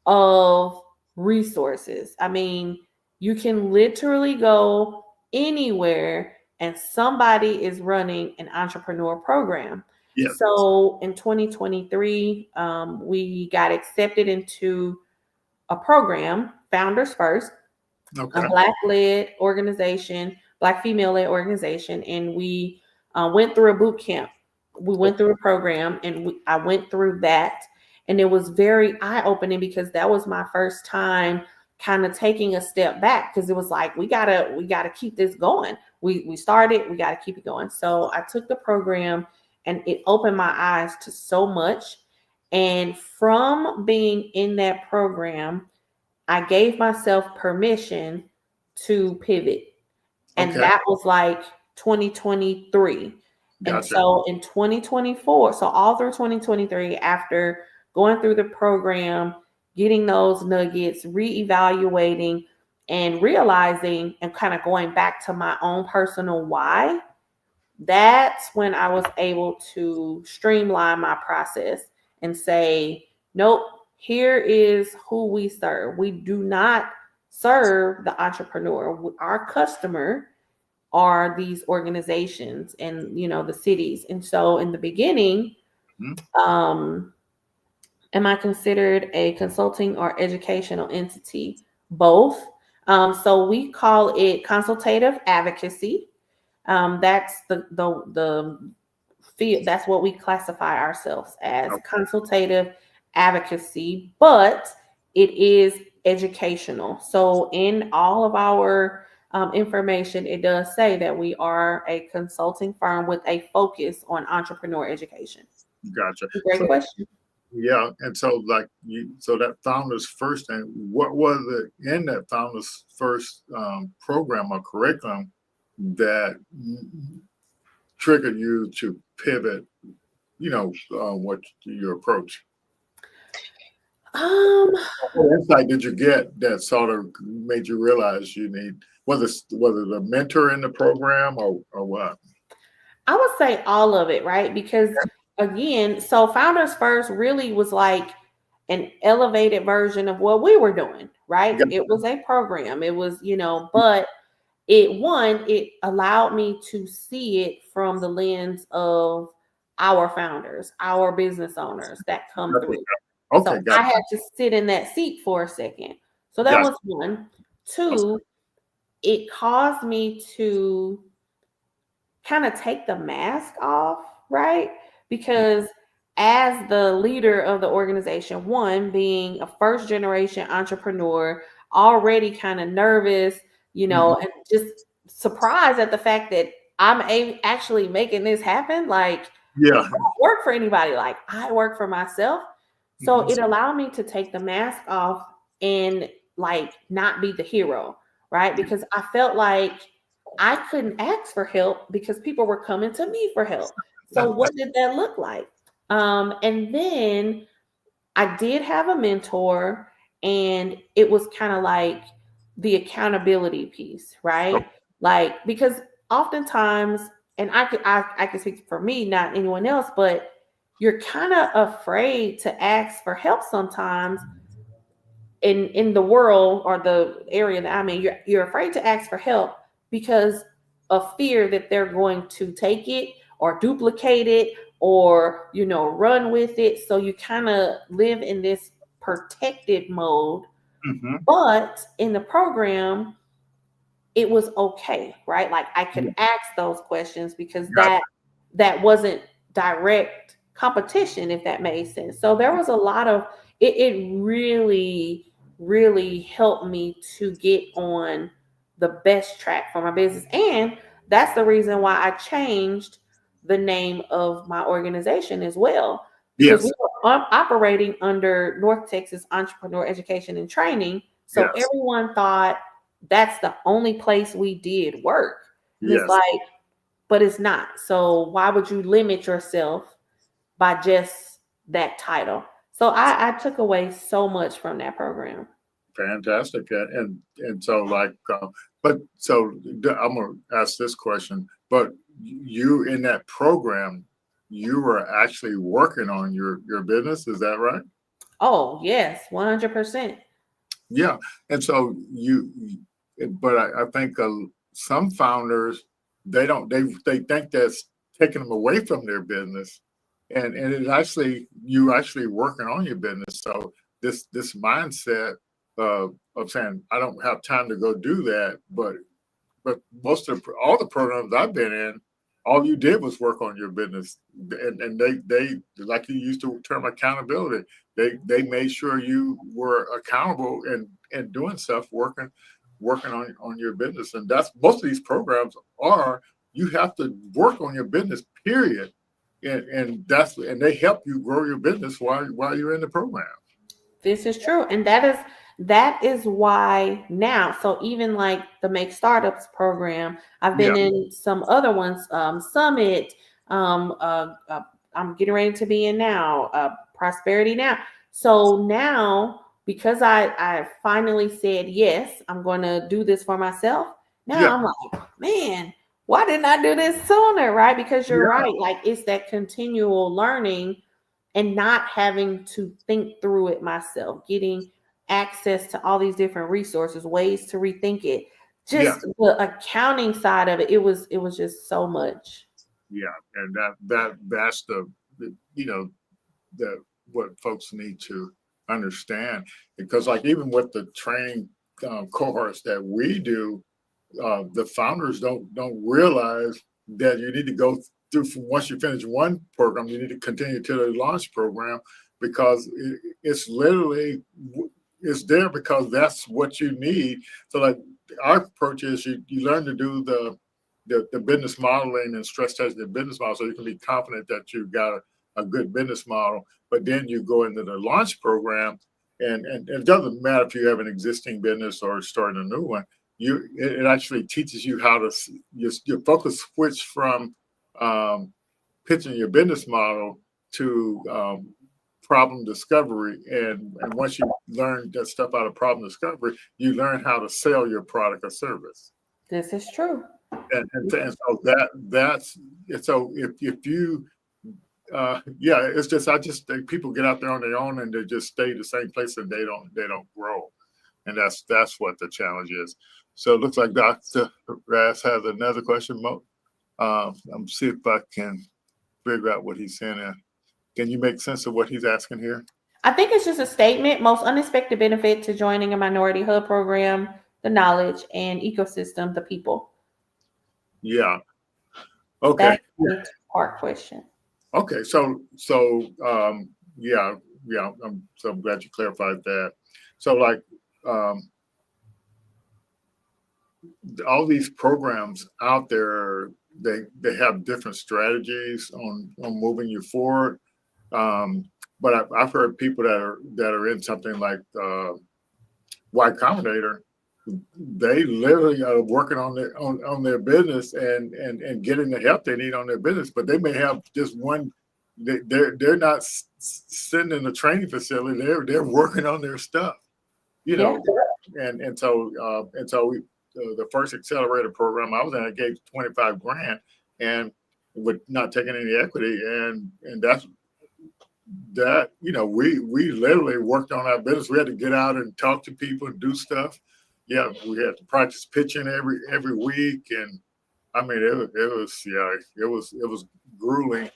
E: of resources. I mean, you can literally go anywhere and somebody is running an entrepreneur program.
F: Yes.
E: So in 2023, we got accepted into a program, Founders First, a Black-led organization, Black female-led organization, and we went through a boot camp. We went through a program, and I went through that, and it was very eye-opening because that was my first time kind of taking a step back, because it was like, we gotta keep this going. We started, we gotta keep it going. So I took the program, and it opened my eyes to so much. And from being in that program, I gave myself permission to pivot. And that was like 2023.
F: Gotcha.
E: And so in 2024, so all through 2023, after going through the program, getting those nuggets, reevaluating, and realizing and kind of going back to my own personal why, that's when I was able to streamline my process and say, nope, here is who we serve. We do not serve the entrepreneur. Our customer are these organizations and, the cities. And so in the beginning, am I considered a consulting or educational entity? Both. So we call it consultative advocacy. That's the field. That's what we classify ourselves as, consultative advocacy, but it is educational. So in all of our information, it does say that we are a consulting firm with a focus on entrepreneur education.
F: Gotcha.
E: Great question.
F: Yeah, and so so that Founders First, and what was it in that Founders First program or curriculum that triggered you to pivot? What your approach? What insight did you get that sort of made you realize you need whether the mentor in the program or what?
E: I would say all of it, right? Because again, so Founders First really was like an elevated version of what we were doing, right? It was a program. It was, but it allowed me to see it from the lens of our founders, our business owners that come through. So I had to sit in that seat for a second. So that was one. Two, it caused me to kind of take the mask off, right? Because as the leader of the organization, one, being a first generation entrepreneur, already kind of nervous, and just surprised at the fact that I'm actually making this happen. Like, I don't work for anybody. Like, I work for myself. So it allowed me to take the mask off and not be the hero, right? Because I felt like I couldn't ask for help because people were coming to me for help. So what did that look like? And then I did have a mentor, and it was kind of like the accountability piece, right? Like, because oftentimes, and I could speak for me, not anyone else, but you're kind of afraid to ask for help sometimes in the world or the area that I'm in. You're afraid to ask for help because of fear that they're going to take it or duplicate it or, run with it. So you kind of live in this protected mode.
F: Mm-hmm.
E: But in the program, it was okay, right? Like I could ask those questions because that wasn't direct competition, if that made sense. So there was a lot of it really, really helped me to get on the best track for my business. And that's the reason why I changed the name of my organization as well. Because
F: Yes.
E: we were operating under North Texas Entrepreneur Education and Training. So
F: Yes.
E: everyone thought that's the only place we did work. And
F: Yes.
E: it's like, but it's not. So why would you limit yourself by just that title? So I took away so much from that program.
F: Fantastic. And so like, but so I'm going to ask this question, but you in that program, you were actually working on your business. Is that right?
E: Oh, yes, 100%.
F: Yeah. And so but I think some founders, they think that's taking them away from their business. And it's actually, you actually working on your business. So this mindset of saying, I don't have time to go do that. But all the programs I've been in, all you did was work on your business. And they like you used the term accountability. They made sure you were accountable and doing stuff, working on your business. And that's most of these programs are, you have to work on your business, period. And they help you grow your business while you're in the program.
E: This is true. And that is why now, so even like the Make Startups program, I've been in some other ones, Summit, I'm getting ready to be in now, Prosperity Now. So now, because I finally said, yes, I'm going to do this for myself. Now I'm like, man, why didn't I do this sooner? Right? Because you're right. Like it's that continual learning and not having to think through it myself, getting access to all these different resources, ways to rethink it. Just the accounting side of it, it was just so much.
F: Yeah, and that's the what folks need to understand, because like even with the training cohorts that we do, the founders don't realize that you need to go through, once you finish one program, you need to continue to the launch program, because it's literally, it's there because that's what you need. So like our approach is you learn to do the business modeling and stress test the business model, so you can be confident that you've got a good business model. But then you go into the launch program, and it doesn't matter if you have an existing business or starting a new one. It actually teaches you how to your focus switch from pitching your business model to problem discovery. And once you learn that stuff out of problem discovery, you learn how to sell your product or service.
E: This is true.
F: And so that's so if you it's just, I just think people get out there on their own and they just stay the same place and they don't grow. And that's what the challenge is. So it looks like Dr. Rass has another question, Mo. I'm see if I can figure out what he's saying there. Can you make sense of what he's asking here?
E: I think it's just a statement. Most unexpected benefit to joining a Minority Hub program: the knowledge and ecosystem, the people.
F: Yeah. Okay.
E: That's a part question.
F: Okay. So yeah. I'm glad you clarified that. So like all these programs out there, they have different strategies on moving you forward. But I've heard people that are in something like Y Combinator, they literally are working on their business and getting the help they need on their business. But they may have just one. They're not sitting in a training facility. They're working on their stuff, and so we, the first accelerator program I was in, I gave 25 grand and with not taking any equity, and that we literally worked on our business. We had to get out and talk to people and do stuff. Yeah, we had to practice pitching every week, and I mean it was grueling.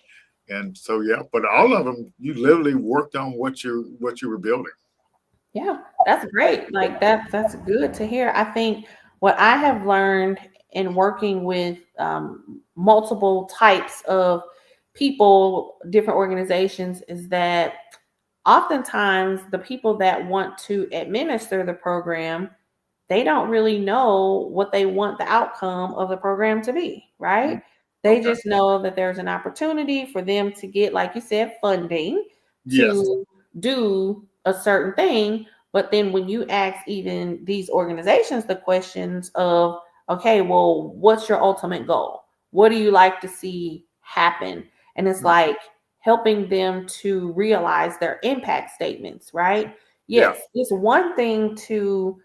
F: And so but all of them, you literally worked on what you were building.
E: Yeah, that's great. Like that's good to hear. I think what I have learned in working with multiple types of people, different organizations, is that oftentimes the people that want to administer the program, they don't really know what they want the outcome of the program to be, right? They
F: Okay.
E: just know that there's an opportunity for them to get, like you said, funding
F: Yes.
E: to do a certain thing. But then when you ask even these organizations the questions of, okay, well, what's your ultimate goal? What do you like to see happen? And it's like helping them to realize their impact statements, right?
F: Yeah.
E: Yes, it's one thing to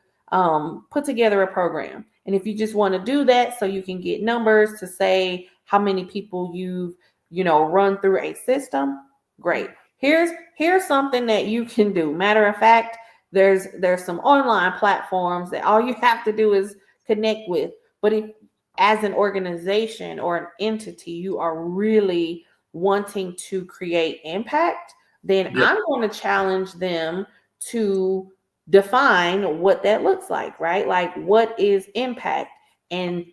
E: put together a program. And if you just want to do that so you can get numbers to say how many people you've, run through a system, great. Here's something that you can do. Matter of fact, there's some online platforms that all you have to do is connect with. But if as an organization or an entity, you are really wanting to create impact, then
F: Yeah.
E: I'm going to challenge them to define what that looks like, right? Like, what is impact? And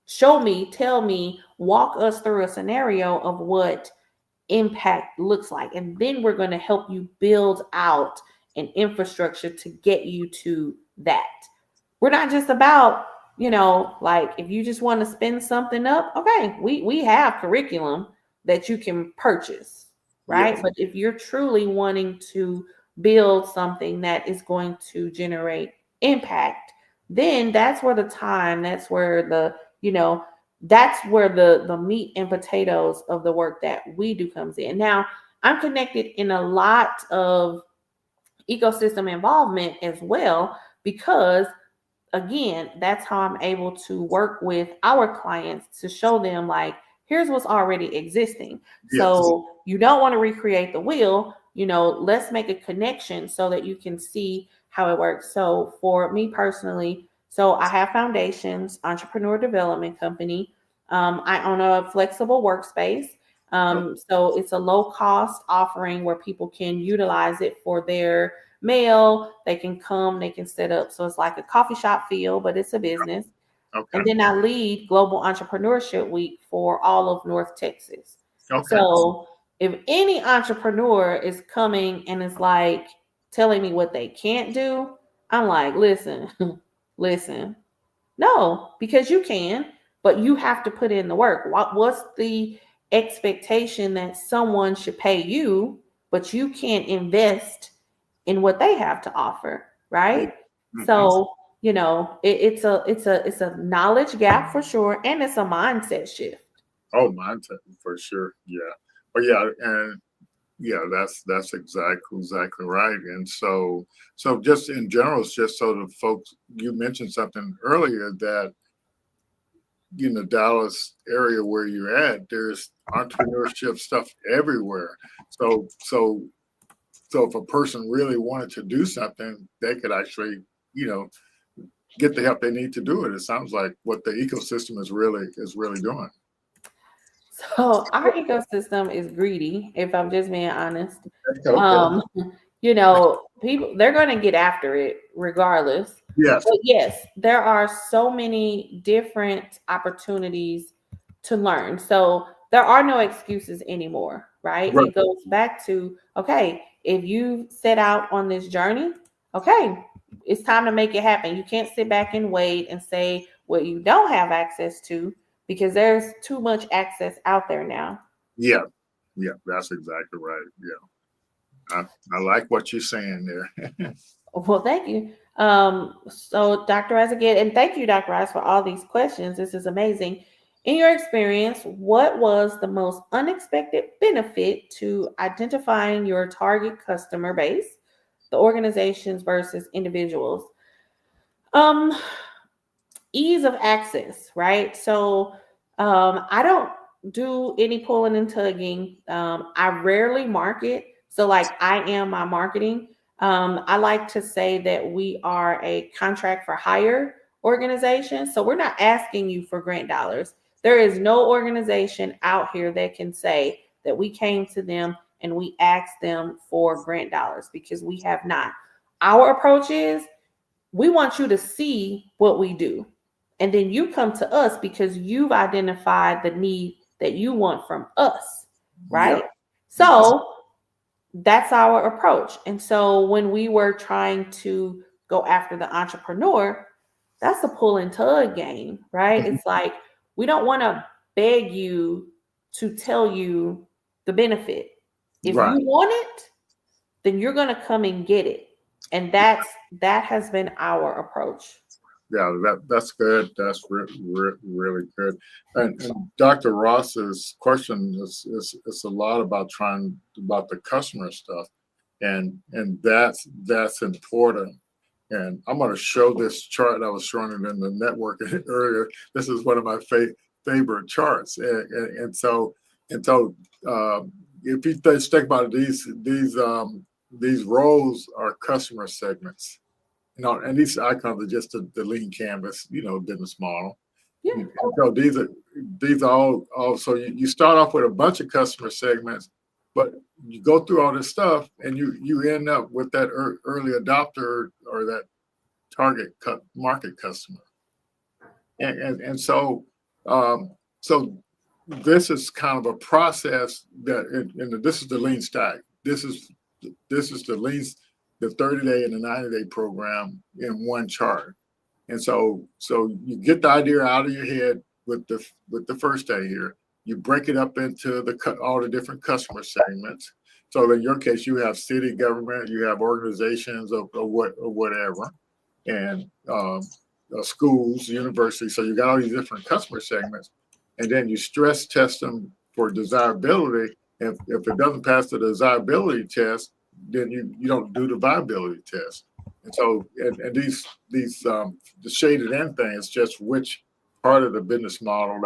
E: show me, tell me, walk us through a scenario of what impact looks like. And then we're going to help you build out an infrastructure to get you to that. We're not just about, like if you just want to spin something up, okay, we have curriculum that you can purchase, right?
F: Yes.
E: But if you're truly wanting to build something that is going to generate impact, then that's where the time, that's where that's where the meat and potatoes of the work that we do comes in. Now, I'm connected in a lot of ecosystem involvement as well, because again, that's how I'm able to work with our clients to show them, like, here's what's already existing.
F: Yes.
E: So you don't want to recreate the wheel, let's make a connection so that you can see how it works. So for me personally, so I have Foundations Entrepreneur Development Company. I own a flexible workspace. So it's a low cost offering where people can utilize it for their mail. They can come, they can set up. So it's like a coffee shop feel, but it's a business.
F: Okay.
E: And then I lead Global Entrepreneurship Week for all of North Texas.
F: Okay.
E: So if any entrepreneur is coming and is like telling me what they can't do, I'm like, listen, listen, no, because you can, but you have to put in the work. What's the expectation that someone should pay you, but you can't invest in what they have to offer, right?
F: Mhm.
E: So, it's a knowledge gap for sure, and it's a mindset shift.
F: Oh, mindset for sure. Yeah. But yeah, and yeah, that's exactly right. And so just in general, it's just so the folks, you mentioned something earlier that Dallas area where you're at, there's entrepreneurship stuff everywhere. So if a person really wanted to do something, they could actually, get the help they need to do it. It sounds like what the ecosystem is really doing.
E: So our ecosystem is greedy, if I'm just being honest.
F: Okay.
E: Um, people, they're going to get after it regardless.
F: Yes.
E: But yes, there are so many different opportunities to learn. So there are no excuses anymore, right?
F: Right.
E: It goes back to, okay, if you set out on this journey, okay, it's time to make it happen. You can't sit back and wait and say what you don't have access to, because there's too much access out there now.
F: Yeah. Yeah. That's exactly right. Yeah. I like what you're saying there.
E: Well, thank you. So Dr. Rice again, and thank you, Dr. Rice, for all these questions. This is amazing. In your experience, what was the most unexpected benefit to identifying your target customer base, the organizations versus individuals? Ease of access, right? So I don't do any pulling and tugging. I rarely market. So like I am my marketing. I like to say that we are a contract for hire organization. So we're not asking you for grant dollars. There is no organization out here that can say that we came to them and we asked them for grant dollars, because we have not. our approach is we want you to see what we do. And then you come to us because you've identified the need that you want from us, right?
F: Yeah.
E: So that's our approach. And so when we were trying to go after the entrepreneur, that's a pull and tug game, right? It's like we don't want to beg you to tell you the benefit. If
F: Right.
E: you want it, then you're going to come and get it. And that has been our approach.
F: Yeah, that's good. That's really good. And Dr. Ross's question is a lot about the customer stuff, and that's important. And I'm going to show this chart. I was showing it in the network earlier. This is one of my favorite charts, and so if you think about it, these rows are customer segments. And these icons are just the lean canvas, business model.
E: Yeah.
F: So these are all. So you start off with a bunch of customer segments, but you go through all this stuff, and you end up with that early adopter or that target market customer. And so this is kind of a process that, this is the lean stack. This is the lean. The 30-day and the 90-day program in one chart. And so you get the idea out of your head with the first day here. You break it up into all the different customer segments. So in your case, you have city government, you have organizations or whatever, and schools, universities. So you got all these different customer segments, and then you stress test them for desirability. If it doesn't pass the desirability test, then you don't do the viability test. And so and these the shaded end thing is just which part of the business model,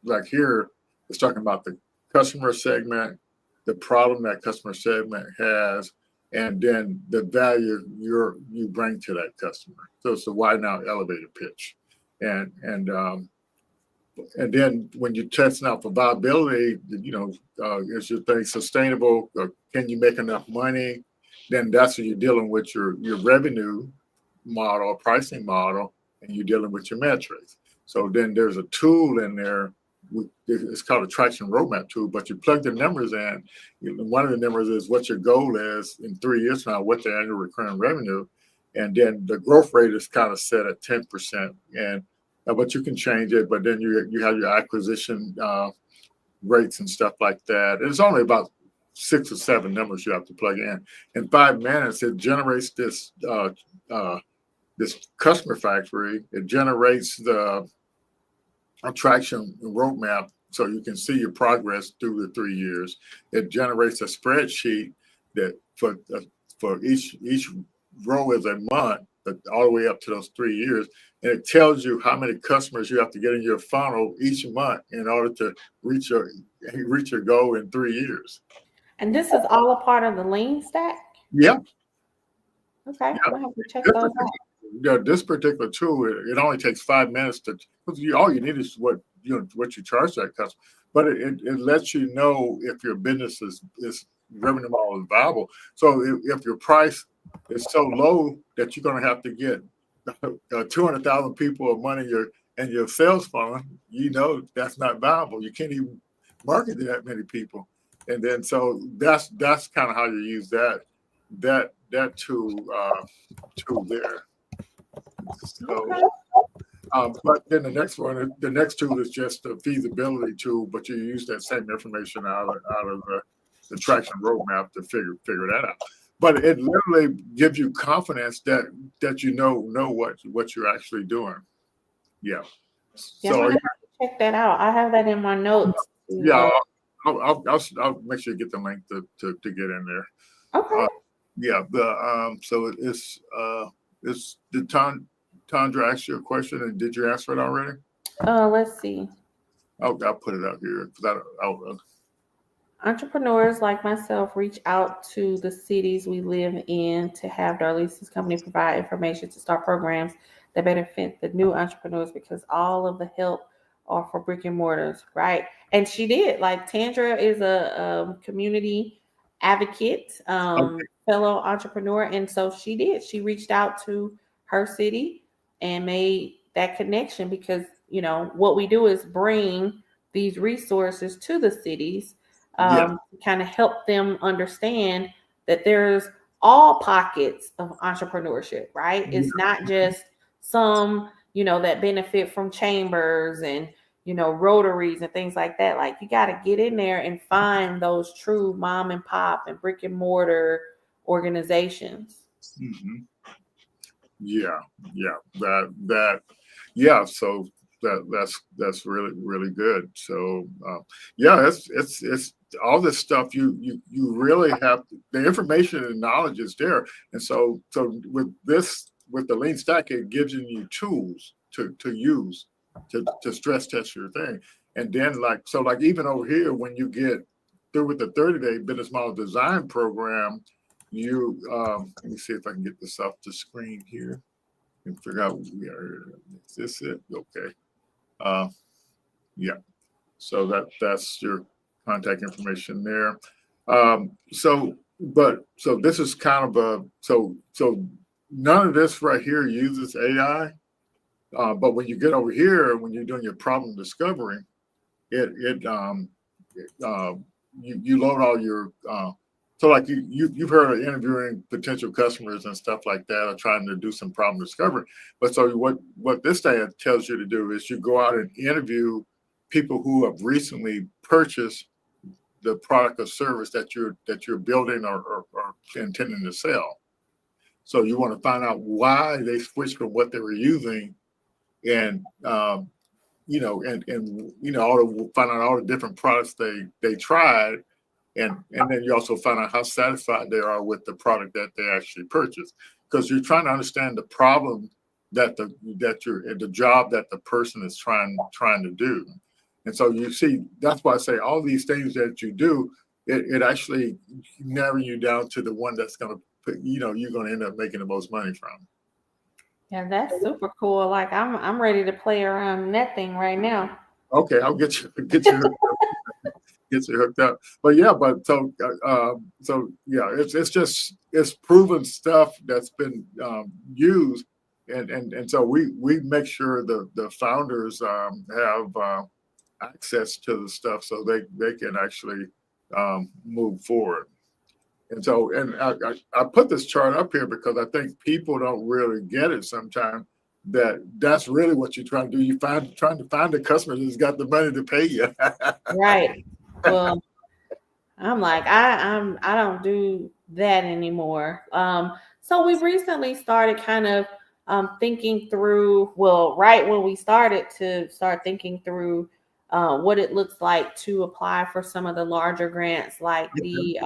F: like here it's talking about the customer segment, the problem that customer segment has, and then the value you bring to that customer. So it's a widen out elevator pitch. And then when you're testing out for viability, is your thing sustainable? Or can you make enough money? Then that's when you're dealing with your revenue model, pricing model, and you're dealing with your metrics. So then there's a tool in there. It's called a traction roadmap tool, but you plug the numbers in. One of the numbers is what your goal is in 3 years from now, what's the annual recurring revenue. And then the growth rate is kind of set at 10%. But you can change it, but then you have your acquisition rates and stuff like that. It's only about 6 or 7 numbers you have to plug in. In 5 minutes, it generates this customer factory. It generates the attraction roadmap, so you can see your progress through the 3 years. It generates a spreadsheet that for each row is a month, but all the way up to those 3 years. And it tells you how many customers you have to get in your funnel each month in order to reach your goal in 3 years.
E: And this is all a part of the lean stack?
F: Yeah.
E: Okay,
F: Yeah.
E: we'll have to check those out.
F: This particular tool, it only takes 5 minutes all you need is what you charge that customer. But it lets you know if your business is revenue model is viable. So if your price is so low that you're going to have to get 200,000 people of money in your sales funnel, that's not viable. You can't even market to that many people. And then so that's kind of how you use that tool there. So, but then the next tool is just the feasibility tool, but you use that same information out of the traction roadmap to figure that out. But it literally gives you confidence that you know what you're actually doing. Yeah.
E: Yeah,
F: So
E: I'm gonna have to check that out. I have that in my notes.
F: yeah, I'll make sure you get the link to get in there.
E: Okay.
F: Yeah. So did Tandra ask you a question, and did you answer it already?
E: Let's see.
F: I'll put it out here because
E: Entrepreneurs like myself reach out to the cities we live in to have Darlisa's company provide information to start programs that benefit the new entrepreneurs because all of the help are for brick and mortars, right? And she did. Like Tandra is a community advocate,
F: Okay.
E: fellow entrepreneur. And so she did. She reached out to her city and made that connection because, what we do is bring these resources to the cities
F: Yeah.
E: to kind of help them understand that there's all pockets of entrepreneurship, right? It's not just some, that benefit from chambers and, rotaries and things like that. Like, you got to get in there and find those true mom and pop and brick and mortar organizations.
F: Mhm. Yeah, yeah, yeah. So that's really really good. So yeah, it's all this stuff. You really have the information and knowledge is there, and so with the lean stack, it gives you tools to use to stress test your thing, and then like even over here when you get through with the 30-day business model design program, you let me see if I can get this off the screen here and figure out where we are. Is this it? Okay. Yeah. So that's your contact information there. So this is kind of so none of this right here uses AI. But when you get over here, when you're doing your problem discovery, you load all your so like you've heard of interviewing potential customers and stuff like that, or trying to do some problem discovery. But so what this thing tells you to do is you go out and interview people who have recently purchased the product or service that you're building or intending to sell. So you want to find out why they switched from what they were using, and find out all the different products they tried, and then you also find out how satisfied they are with the product that they actually purchased, because you're trying to understand the problem the job that the person is trying to do. And so you see, that's why I say all these things that you do, it actually narrows you down to the one that's going to you're going to end up making the most money from.
E: Yeah, that's super cool. Like, I'm ready to play around in that thing right now.
F: Okay, I'll get you hooked up. But yeah, so yeah, it's proven stuff that's been used, and so we make sure the founders have access to the stuff so they can actually move forward. And so, and I put this chart up here because I think people don't really get it sometimes, that's really what you're trying to do. Trying to find the customer who's got the money to pay you.
E: Right. Well, I'm like, I don't do that anymore. So we recently started kind of thinking through, well, right when we started to start thinking through what it looks like to apply for some of the larger grants, like the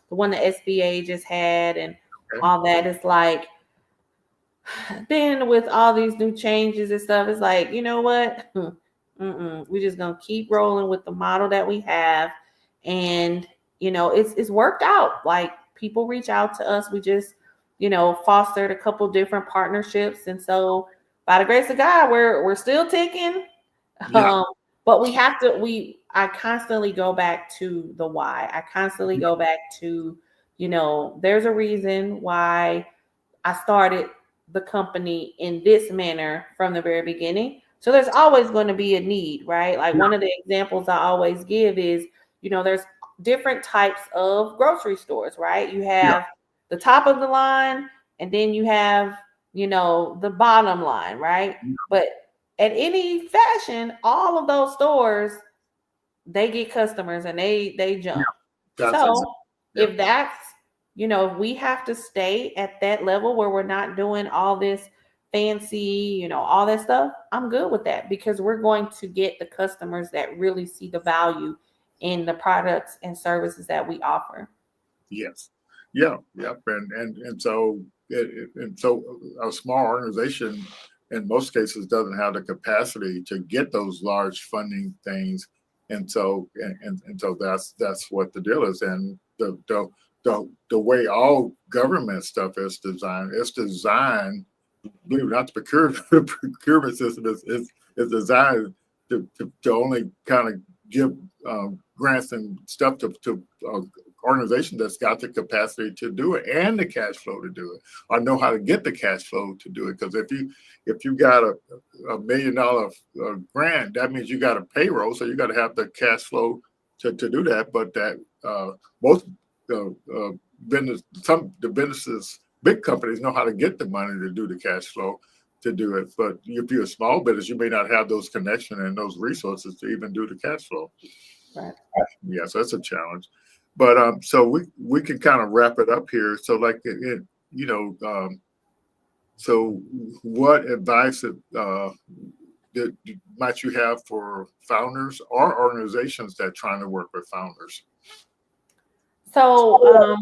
E: one the SBA just had and all that. It's like, then with all these new changes and stuff, it's like, you know what? We're just gonna keep rolling with the model that we have, and it's worked out. Like, people reach out to us. We just fostered a couple different partnerships, and so by the grace of God, we're still ticking.
F: Yeah.
E: But we have to. I constantly go back to the why. I constantly go back to there's a reason why I started the company in this manner from the very beginning. So there's always going to be a need, right? Like, one of the examples I always give is, there's different types of grocery stores, right? You have the top of the line, and then you have, the bottom line, right? But at any fashion, all of those stores, they get customers and they jump. If that's, if we have to stay at that level where we're not doing all this fancy, all that stuff, I'm good with that, because we're going to get the customers that really see the value in the products and services that we offer.
F: Yes. Yeah. Yep. And so a small organization in most cases doesn't have the capacity to get those large funding things. And so that's what the deal is. And the way all government stuff is designed, it's designed, believe it or not, the procurement system is designed to only kind of give grants and stuff to organization that's got the capacity to do it and the cash flow to do it, or know how to get the cash flow to do it. Because if you got a $1 million grant, that means you got a payroll, so you got to have the cash flow to do that. But that most businesses, big companies know how to get the money to do the cash flow to do it. But if you're a small business, you may not have those connections and those resources to even do the cash flow.
E: Right.
F: Yeah, so that's a challenge. But so we can kind of wrap it up here. So like so what advice might you have for founders or organizations that are trying to work with founders?
E: So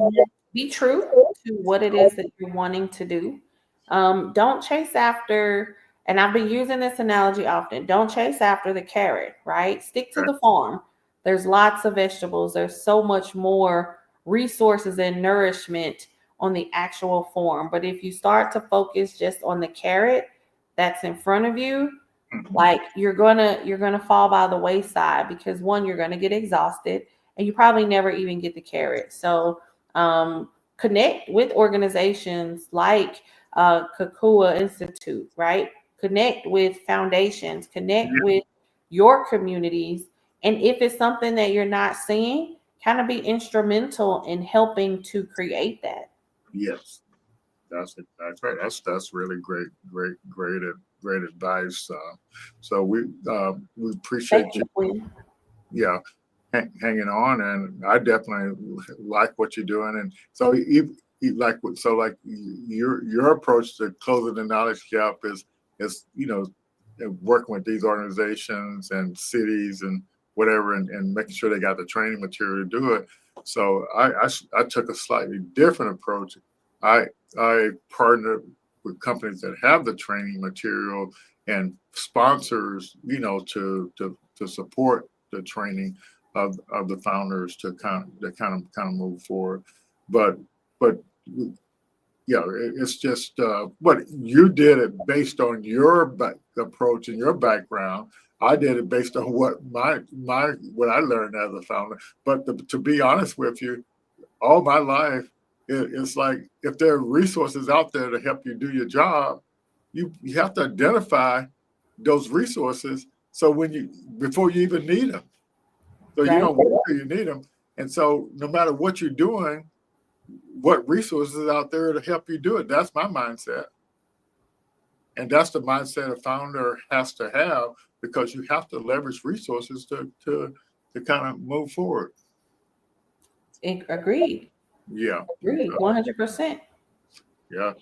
E: be true to what it is that you're wanting to do. Don't chase after, and I've been using this analogy often, don't chase after the carrot, right? Stick to the farm. There's lots of vegetables. There's so much more resources and nourishment on the actual farm. But if you start to focus just on the carrot that's in front of you, like you're gonna fall by the wayside, because one, you're gonna get exhausted and you probably never even get the carrot. So connect with organizations like Kakua Institute, right? Connect with foundations, connect with your communities. And if it's something that you're not seeing, kind of be instrumental in helping to create that.
F: Yes, that's right. That's really great advice. So we appreciate you. Yeah, hanging on, and I definitely like what you're doing. And so your approach to closing the knowledge gap is working with these organizations and cities and whatever, and making sure they got the training material to do it. So I took a slightly different approach. I partnered with companies that have the training material and sponsors, to support the training of the founders to kind of move forward. But yeah, it's just what you did it based on your approach and your background. I did it based on what what I learned as a founder. But to be honest with you, all my life, it's like if there are resources out there to help you do your job, you have to identify those resources. So before you even need them, so you don't wait till you need them. And so no matter what you're doing, what resources out there to help you do it? That's my mindset. And that's the mindset a founder has to have, because you have to leverage resources to kind of move forward.
E: Agreed.
F: Yeah.
E: Agreed. 100%.
F: Yeah.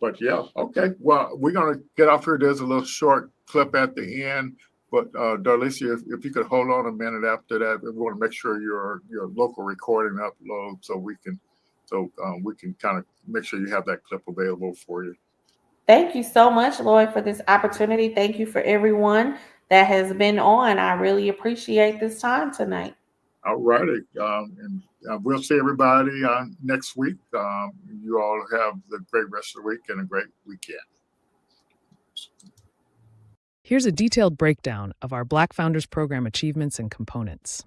F: But yeah, okay. Well, we're going to get off here. There's a little short clip at the end. But Darlisa, if you could hold on a minute after that, we want to make sure your local recording uploads so we can kind of make sure you have that clip available for you.
E: Thank you so much, Lloyd, for this opportunity. Thank you for everyone that has been on. I really appreciate this time tonight.
F: All righty. And we'll see everybody next week. You all have a great rest of the week and a great weekend.
G: Here's a detailed breakdown of our Black Founders Program achievements and components.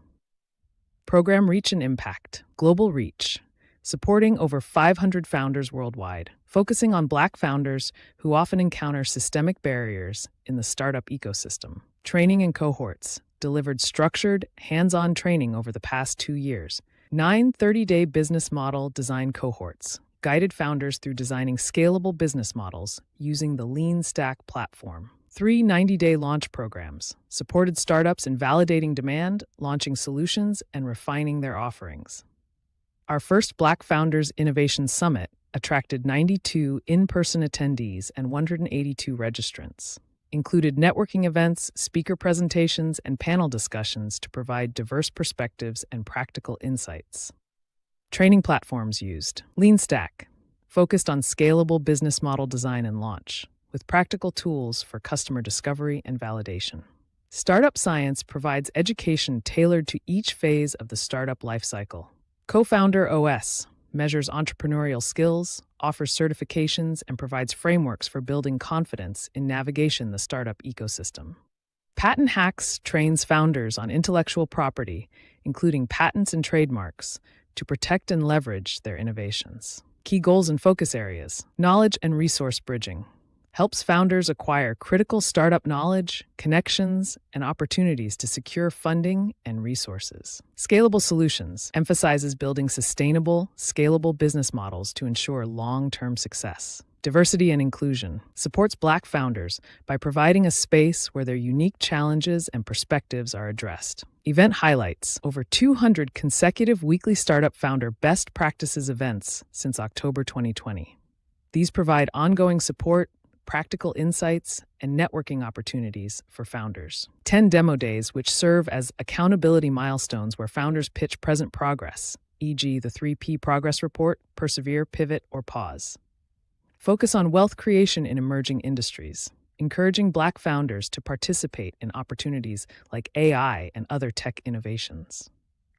G: Program Reach and Impact, Global Reach, supporting over 500 founders worldwide, focusing on Black founders who often encounter systemic barriers in the startup ecosystem. Training and cohorts, delivered structured, hands-on training over the past 2 years. 9 30-day business model design cohorts, guided founders through designing scalable business models using the Lean Stack platform. 3 90-day launch programs, supported startups in validating demand, launching solutions, and refining their offerings. Our first Black Founders Innovation Summit attracted 92 in-person attendees and 182 registrants. Included networking events, speaker presentations, and panel discussions to provide diverse perspectives and practical insights. Training platforms used. Lean Stack, focused on scalable business model design and launch, with practical tools for customer discovery and validation. Startup Science provides education tailored to each phase of the startup lifecycle. Co-Founder OS measures entrepreneurial skills, offers certifications, and provides frameworks for building confidence in navigation the startup ecosystem. Patent Hacks trains founders on intellectual property, including patents and trademarks, to protect and leverage their innovations. Key goals and focus areas: knowledge and resource bridging. Helps founders acquire critical startup knowledge, connections, and opportunities to secure funding and resources. Scalable solutions emphasizes building sustainable, scalable business models to ensure long-term success. Diversity and inclusion supports Black founders by providing a space where their unique challenges and perspectives are addressed. Event highlights over 200 consecutive weekly startup founder best practices events since October 2020. These provide ongoing support, practical insights, and networking opportunities for founders. 10 demo days, which serve as accountability milestones where founders pitch present progress, e.g. the 3P progress report, persevere, pivot, or pause. Focus on wealth creation in emerging industries, encouraging Black founders to participate in opportunities like AI and other tech innovations.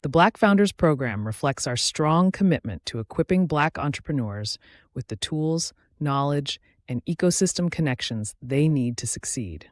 G: The Black Founders Program reflects our strong commitment to equipping Black entrepreneurs with the tools, knowledge, and ecosystem connections they need to succeed.